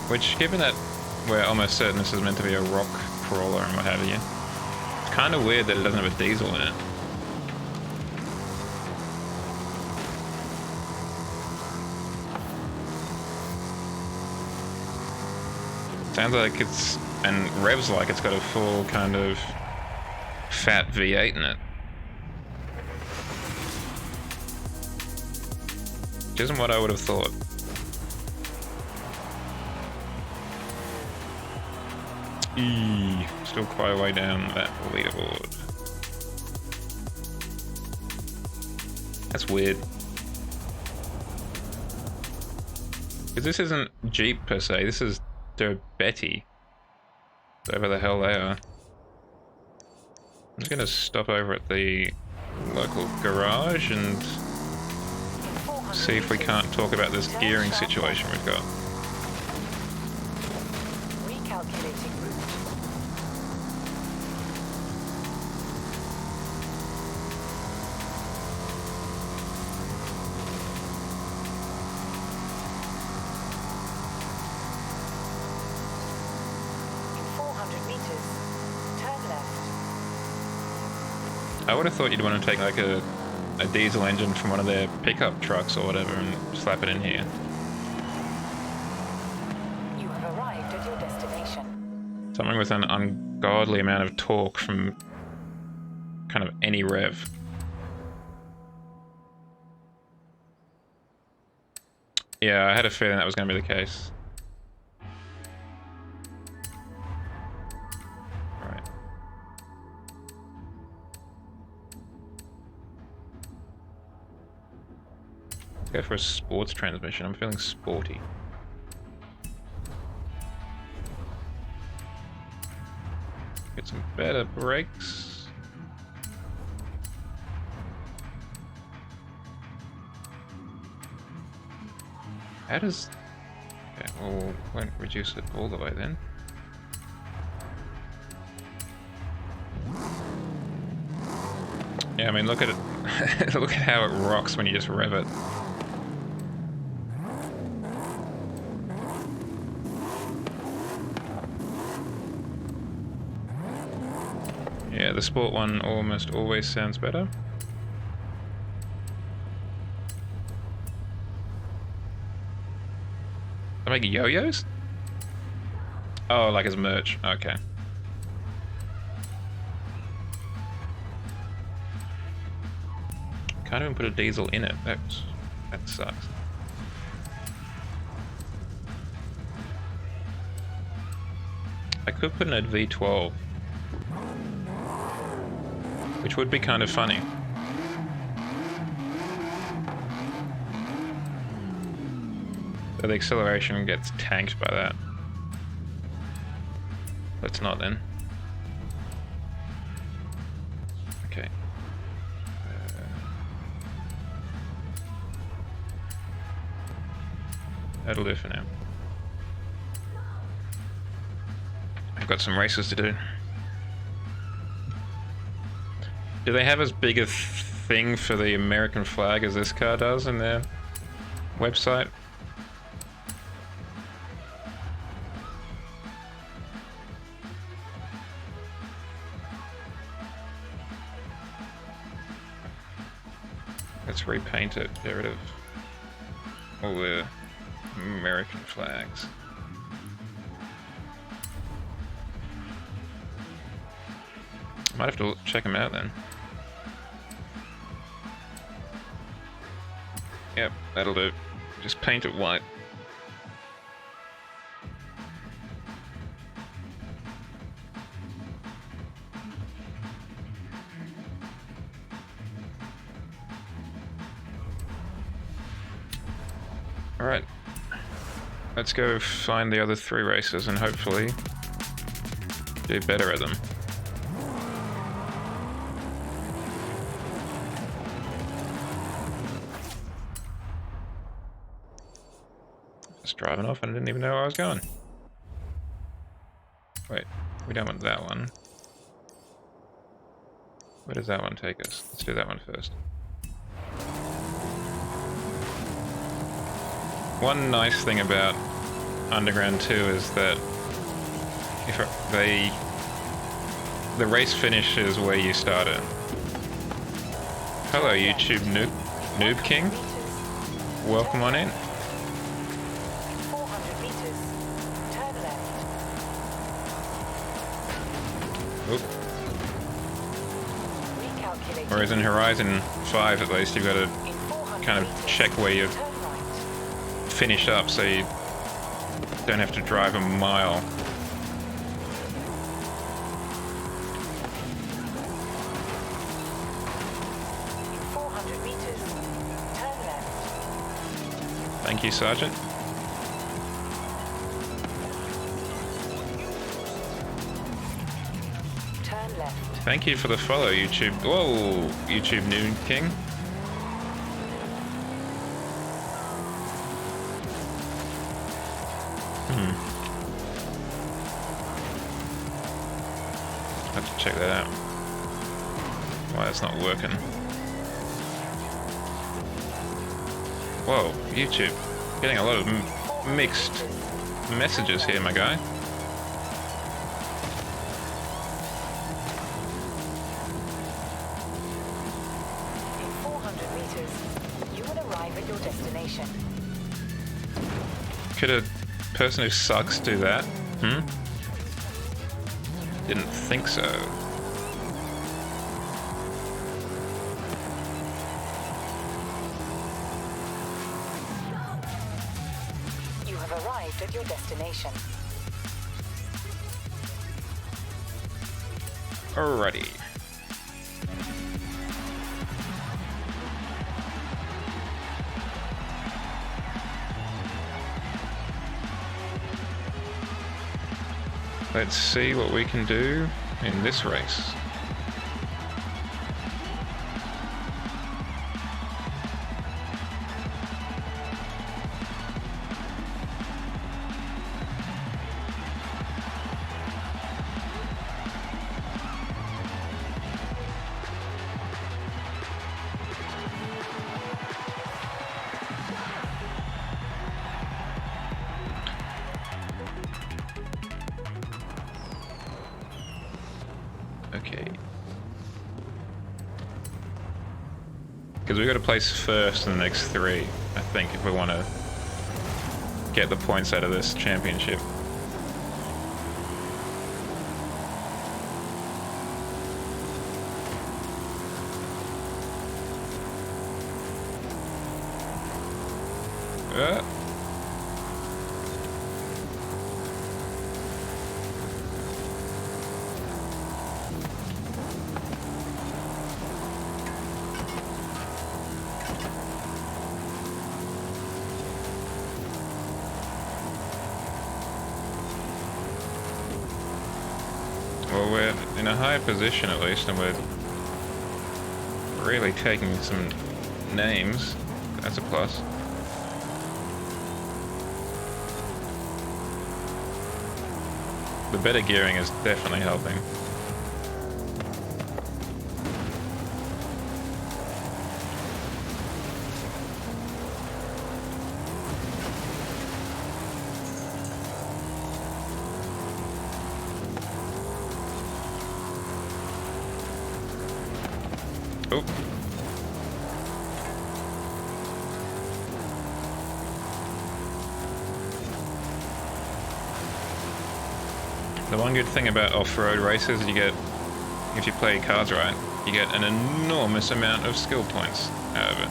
Which, given that we're almost certain this is meant to be a rock crawler and what have you, it's kind of weird that it doesn't have a diesel in it. Sounds like it's, and revs like it's got a full kind of fat V8 in it. Which isn't what I would have thought. Still quite a way down that leaderboard. That's weird. Because this isn't Jeep per se, this is their Betty. Whatever the hell they are. I'm just gonna stop over at the local garage and see if we can't talk about this gearing situation we've got. Recalculating route. In 400 meters, turn left. I would have thought you'd want to take like a diesel engine from one of their pickup trucks or whatever and slap it in here. You have arrived at your destination. Something with an ungodly amount of torque from kind of any rev. Yeah, I had a feeling that was going to be the case. Right. Let's go for a sports transmission. I'm feeling sporty. Get some better brakes. How does... Okay, well, won't reduce it all the way then. Yeah, I mean, look at it. Look at how it rocks when you just rev it. Yeah, the sport one almost always sounds better. They make yo-yos? Oh, like as merch. Okay. Can't even put a diesel in it. That sucks. I could put in a V12. Which would be kind of funny. So the acceleration gets tanked by that. Let's not then. Okay. That'll do for now. I've got some races to do. Do they have as big a thing for the American flag as this car does in their website? Let's repaint it. Get rid of all the American flags. Might have to check them out then. Yep, that'll do. Just paint it white. Alright. Let's go find the other 3 races and hopefully do better at them. Just driving off and I didn't even know where I was going. Wait, we don't want that one. Where does that one take us? Let's do that one first. One nice thing about Underground 2 is that if the race finishes where you started. Hello, YouTube Noob King. Welcome on in. 400 meters. Turn left. Oop. Recalculate. Whereas in Horizon 5 at least you've got to In 400 kind of meters, check where you've turn right. finished up so you don't have to drive a mile. In 400 meters. Turn left. Thank you, Sergeant. Turn left. Thank you for the follow, YouTube. Whoa, YouTube Noob King. Have to check that out. Why it's not working. Whoa, YouTube. Getting a lot of mixed messages here, my guy. In 400 meters, you will arrive at your destination. Could a person who sucks do that? Didn't think so. You have arrived at your destination. Alrighty. Let's see what we can do in this race. Okay. Because we've got to place first in the next 3, I think, if we want to get the points out of this championship. Well, we're in a high position at least, and we're really taking some names. That's a plus. The better gearing is definitely helping. Oh. The one good thing about off-road races is you get, if you play cards right, you get an enormous amount of skill points out of it.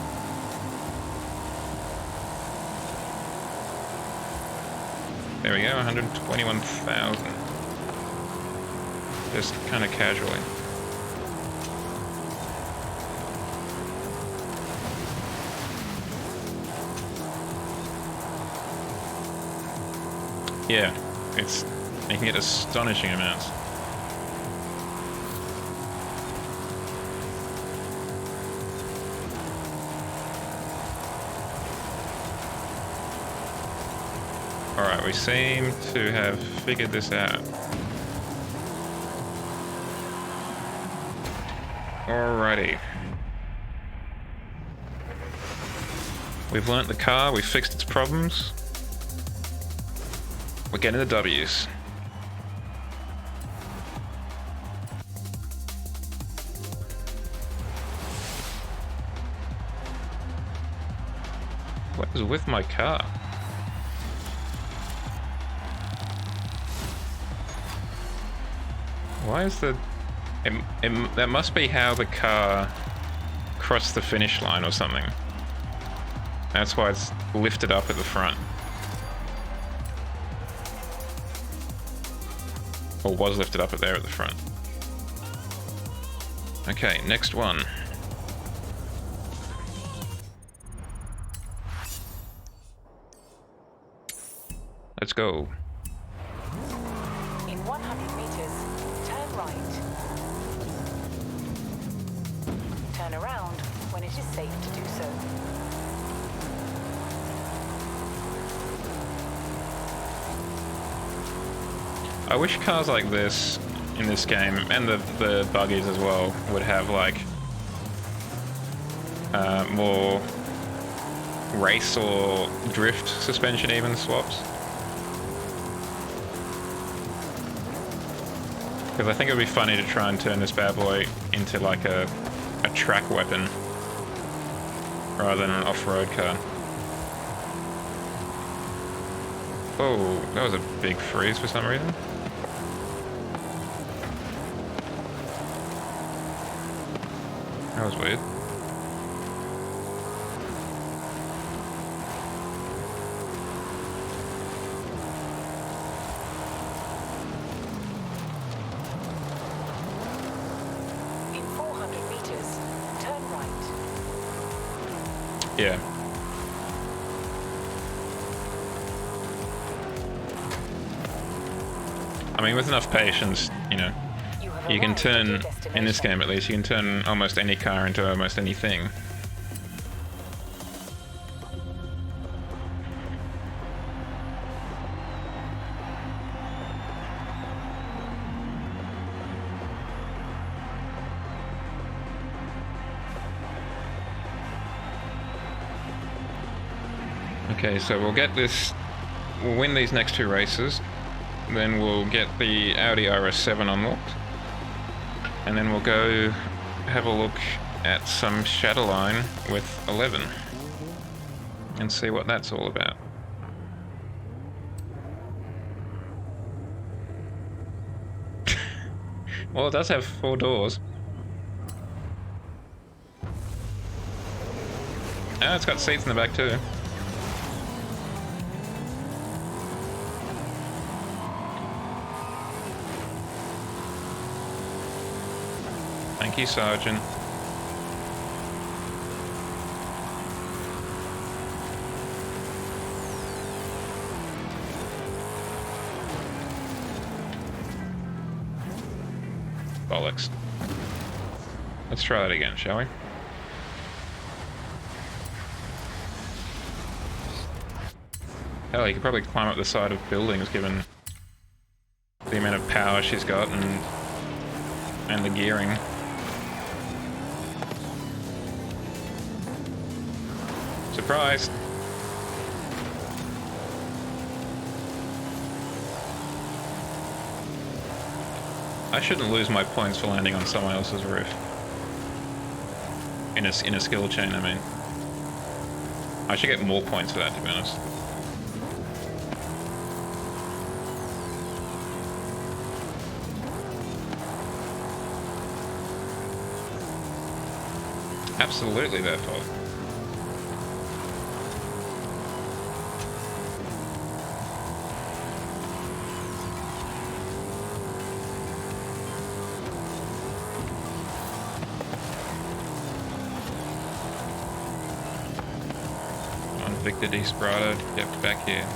There we go, 121,000. Just kind of casually. Yeah, you can get astonishing amounts. Alright, we seem to have figured this out. Alrighty. We've learnt the car, we've fixed its problems. We're getting the W's. What is with my car? Why is the... that must be how the car crossed the finish line or something. That's why it's lifted up at the front. Or was lifted up at there at the front. Okay, next one. Let's go. In 100 meters, turn right. Turn around when it is safe to do so. I wish cars like this in this game, and the buggies as well, would have like more race or drift suspension even swaps. Because I think it would be funny to try and turn this bad boy into like a track weapon rather than an off-road car. Oh, that was a big freeze for some reason. That was weird. In 400 meters, turn right. Yeah. I mean, with enough patience, you know, you can turn, in this game at least, you can turn almost any car into almost anything. Okay, so we'll win these next two races, then we'll get the Audi RS7 unlocked, and then we'll go have a look at some Shadowline with 11 and see what that's all about. Well, it does have 4 doors. Ah, it's got seats in the back too. Thank you, Sergeant. Bollocks. Let's try that again, shall we? Hell, you could probably climb up the side of buildings given the amount of power she's got and the gearing. Surprise! I shouldn't lose my points for landing on someone else's roof. In a skill chain, I mean. I should get more points for that, to be honest. absolutely their fault. On Victor D. Sprada, get back here.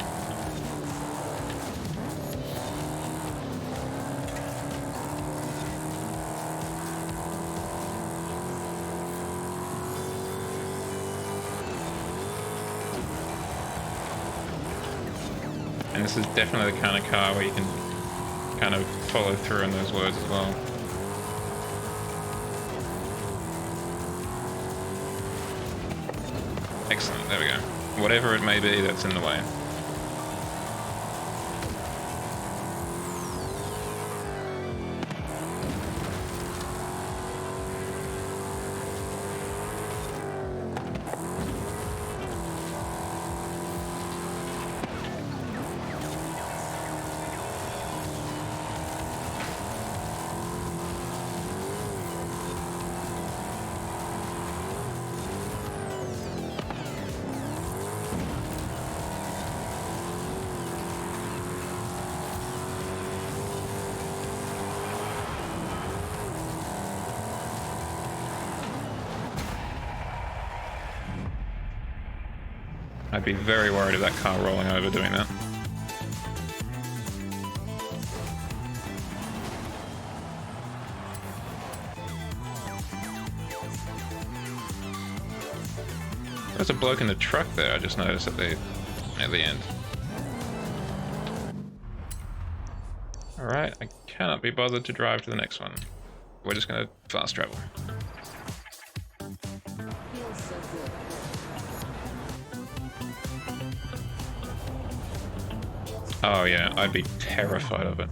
And this is definitely the kind of car where you can kind of follow through on those words as well. Excellent, there we go. Whatever it may be that's in the way. I'd be very worried of that car rolling over doing that. There's a bloke in the truck there, I just noticed at the end. Alright, I cannot be bothered to drive to the next one. We're just gonna fast travel. Oh yeah, I'd be terrified of it.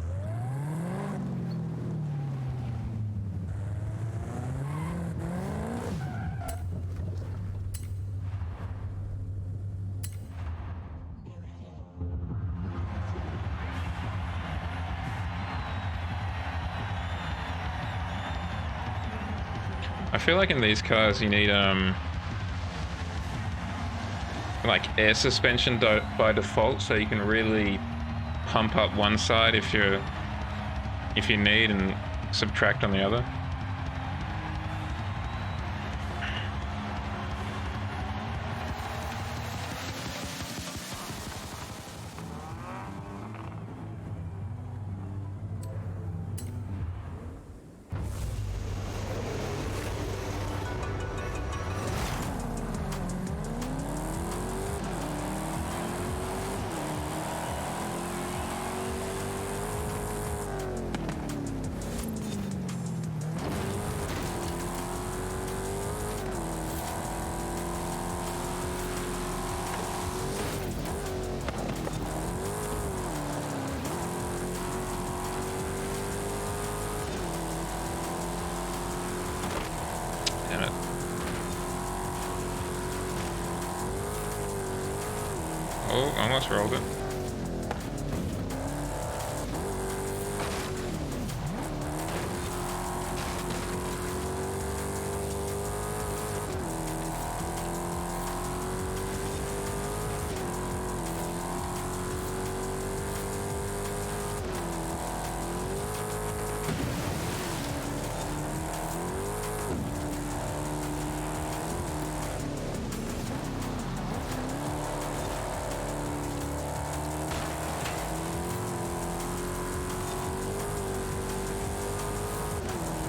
I feel like in these cars you need like air suspension by default, so you can really pump up one side if you need and subtract on the other. Damn it. Oh, almost rolled it.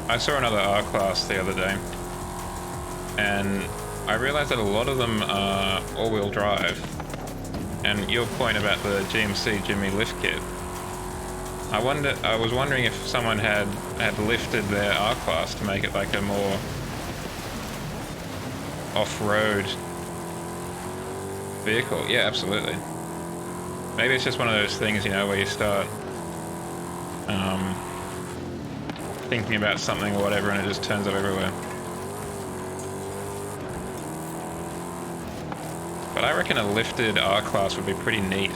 I saw another R-Class the other day, and I realized that a lot of them are all-wheel drive. And your point about the GMC Jimmy lift kit, I was wondering if someone had lifted their R-Class to make it like a more off-road vehicle. Yeah, absolutely. Maybe it's just one of those things, you know, where you start thinking about something or whatever and it just turns up everywhere. But I reckon a lifted R-Class would be pretty neat.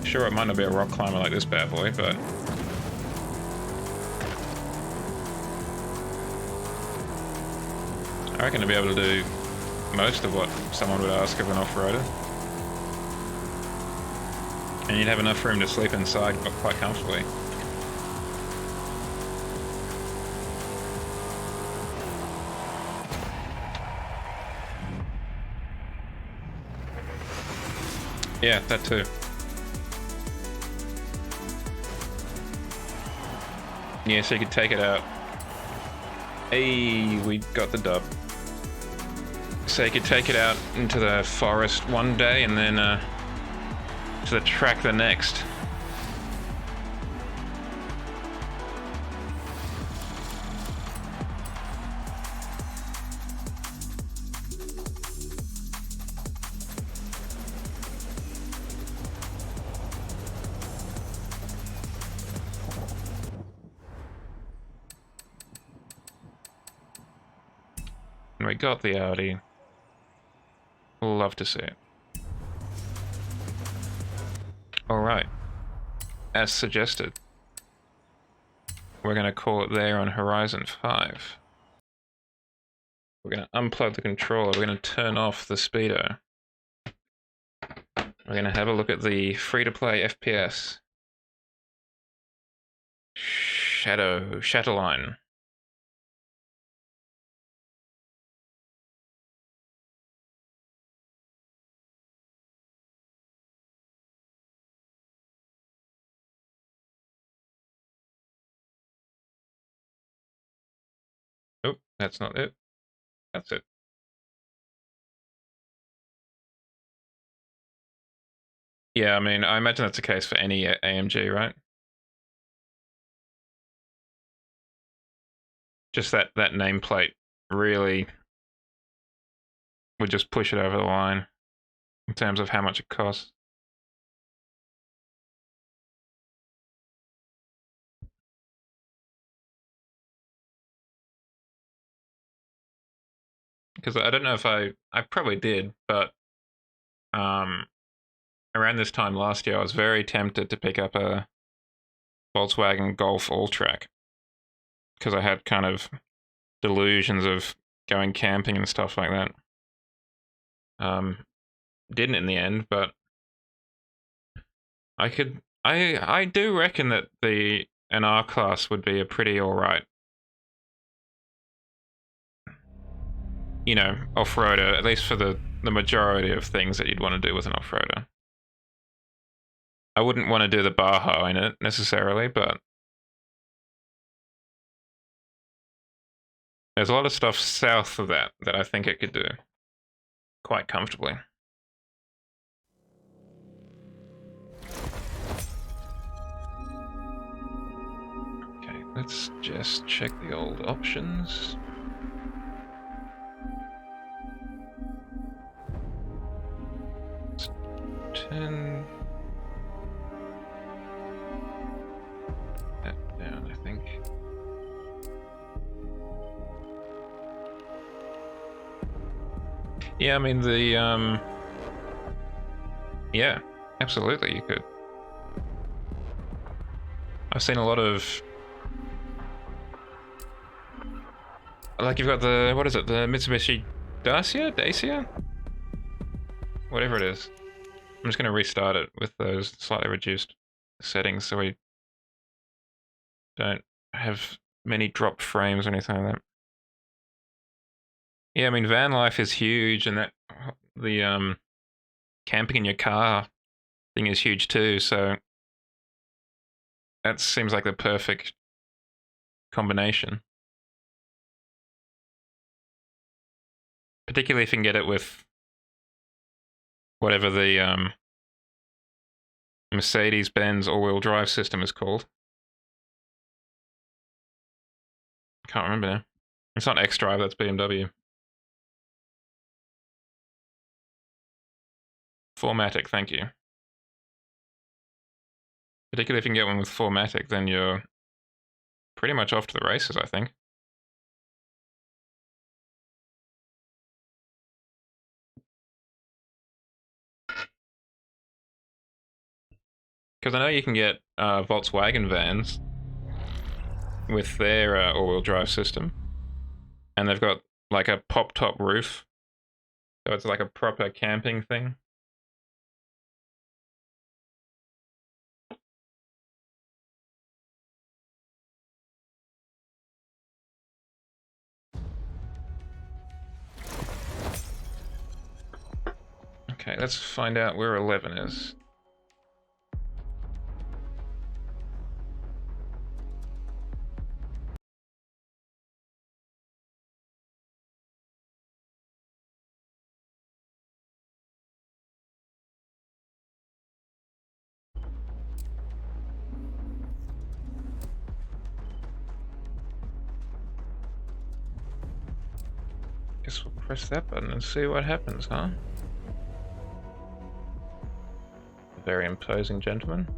Sure, it might not be a rock climber like this bad boy, but I reckon to be able to do most of what someone would ask of an off-roader. And you'd have enough room to sleep inside quite comfortably. Yeah, that too. Yeah, so you could take it out. Hey, we got the dub. So you could take it out into the forest one day and then to the track the next. And we got the Audi. Love to see it. Alright. As suggested, we're going to call it there on Horizon 5. We're going to unplug the controller. We're going to turn off the speedo. We're going to have a look at the free-to-play FPS. Shadowline. Oh, that's not it. That's it. Yeah, I mean, I imagine that's the case for any AMG, right? Just that nameplate really would just push it over the line in terms of how much it costs. Because I don't know if I probably did, but around this time last year, I was very tempted to pick up a Volkswagen Golf All-Track because I had kind of delusions of going camping and stuff like that. Didn't in the end, but I do reckon that an R class would be a pretty alright, you know, off-roader, at least for the majority of things that you'd want to do with an off-roader. I wouldn't want to do the Baja in it necessarily, but there's a lot of stuff south of that I think it could do quite comfortably. Okay, let's just check the old options. Let's turn that down, I think. Yeah, I mean yeah, absolutely you could. I've seen a lot of, like, you've got the, what is it, the Mitsubishi Dacia? Whatever it is. I'm just going to restart it with those slightly reduced settings so we don't have many dropped frames or anything like that. Yeah, I mean, van life is huge, and that the camping in your car thing is huge too, so that seems like the perfect combination. Particularly if you can get it with whatever the Mercedes-Benz all-wheel drive system is called. Can't remember now. It's not X-Drive, that's BMW. 4MATIC, thank you. Particularly if you can get one with 4MATIC, then you're pretty much off to the races, I think. Because I know you can get Volkswagen vans with their all-wheel drive system, and they've got like a pop-top roof, so it's like a proper camping thing. Okay, let's find out where 11 is. Guess we'll press that button and see what happens, huh? A very imposing gentleman.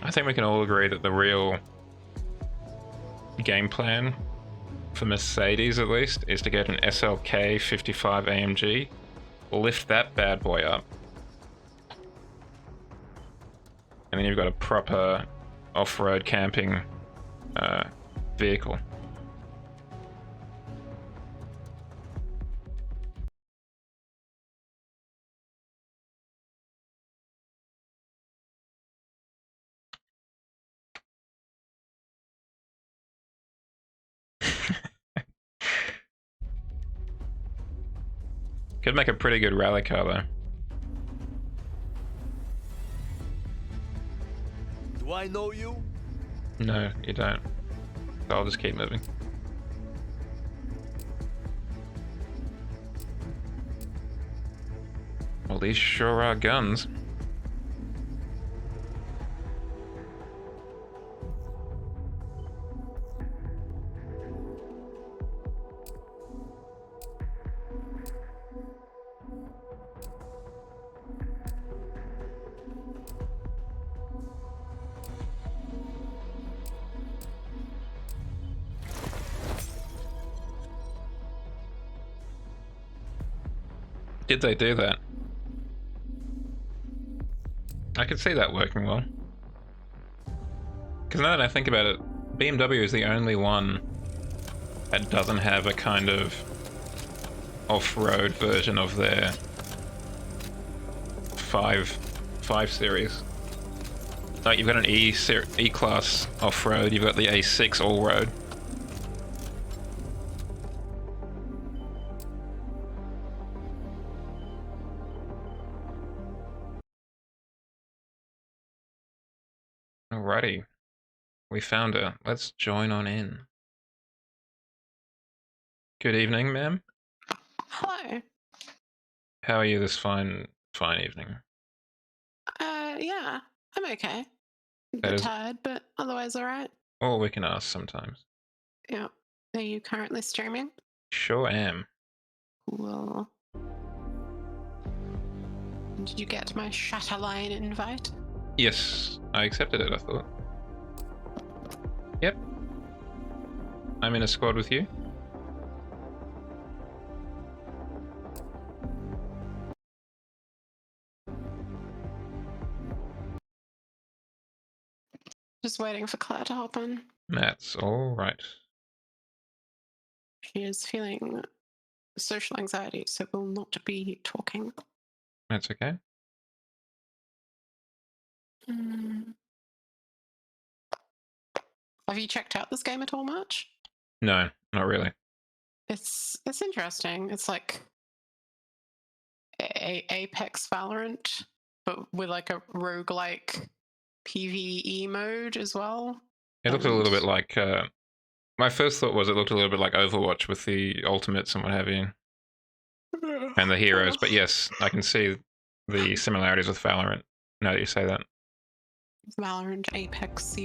I think we can all agree that the real game plan for Mercedes, at least, is to get an SLK 55 AMG, lift that bad boy up, and then you've got a proper off-road camping vehicle. Could make a pretty good rally car, though. Do I know you? No, you don't. So I'll just keep moving. Well, these sure are guns. Did they do that? I could see that working well. Because now that I think about it, BMW is the only one that doesn't have a kind of off-road version of their 5 Series. Like, you've got an E-Class off-road, you've got the A6 all-road. Alrighty, we found her. Let's join on in. Good evening, ma'am. Hello. How are you this fine evening? Yeah, I'm okay. A That bit is tired, but otherwise alright. all we can ask sometimes. Yeah. Are you currently streaming? Sure am. Cool. Did you get my Shatterline invite? Yes, I accepted it, I thought. Yep. I'm in a squad with you. Just waiting for Claire to hop in. That's alright. She is feeling social anxiety, so will not be talking. That's okay. Have you checked out this game at all much? No, not really. It's interesting. It's like Apex Valorant, but with like a roguelike PvE mode as well. It looked a little bit like... my first thought was it looked a little bit like Overwatch with the ultimates and what have you. And the heroes, but yes, I can see the similarities with Valorant, now that you say that. Valorant, Apex,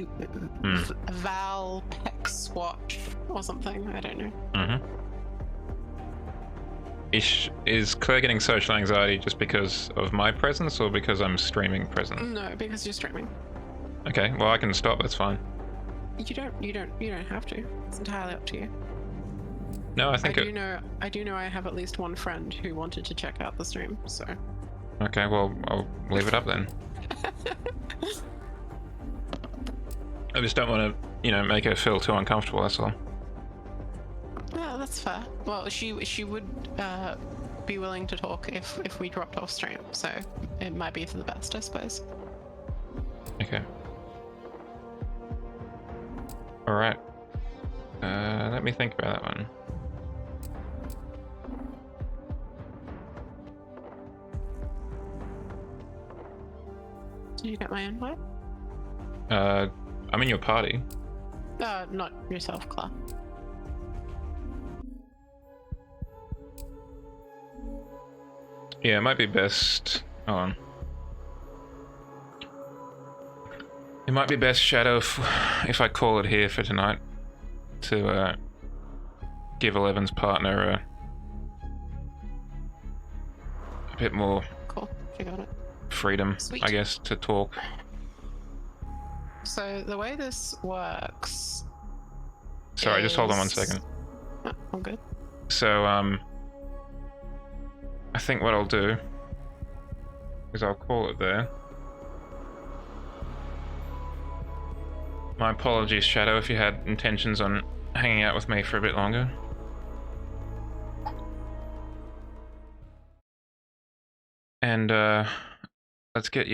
Valpex Watch or something, I don't know. Mm-hmm. Is Claire getting social anxiety just because of my presence or because I'm streaming present? No, because you're streaming. Okay, well I can stop, that's fine. You don't have to. It's entirely up to you. No, I think I do know I have at least one friend who wanted to check out the stream, so. Okay, well, I'll leave it up then. I just don't want to, make her feel too uncomfortable, that's all. Yeah, that's fair. Well, she would be willing to talk if we dropped off stream, so it might be for the best, I suppose. Okay. Alright. Let me think about that one. Did you get my invite? I'm in your party. Not yourself, Claire. Yeah, it might be best. Hold on. It might be best, Shadow, if I call it here for tonight. To give Eleven's partner a bit more Cool, you got it. freedom, Sweet. I guess, to talk. So the way this works. Sorry, just hold on 1 is- second. Oh, I'm good. So, I think what I'll do is I'll call it there. My apologies, Shadow, if you had intentions on hanging out with me for a bit longer. And, let's get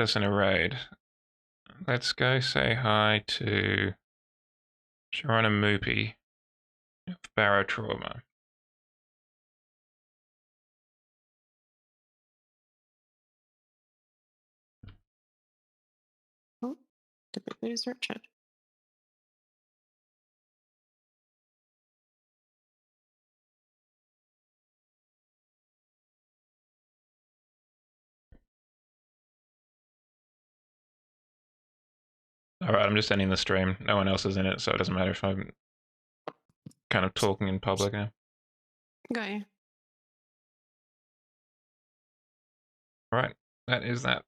us in a raid. Let's go say hi to Sharona Moopy of Barrow Trauma. Oh, did we lose Richard? Alright, I'm just ending the stream. No one else is in it, so it doesn't matter if I'm kind of talking in public now. Got you. Alright, that is that.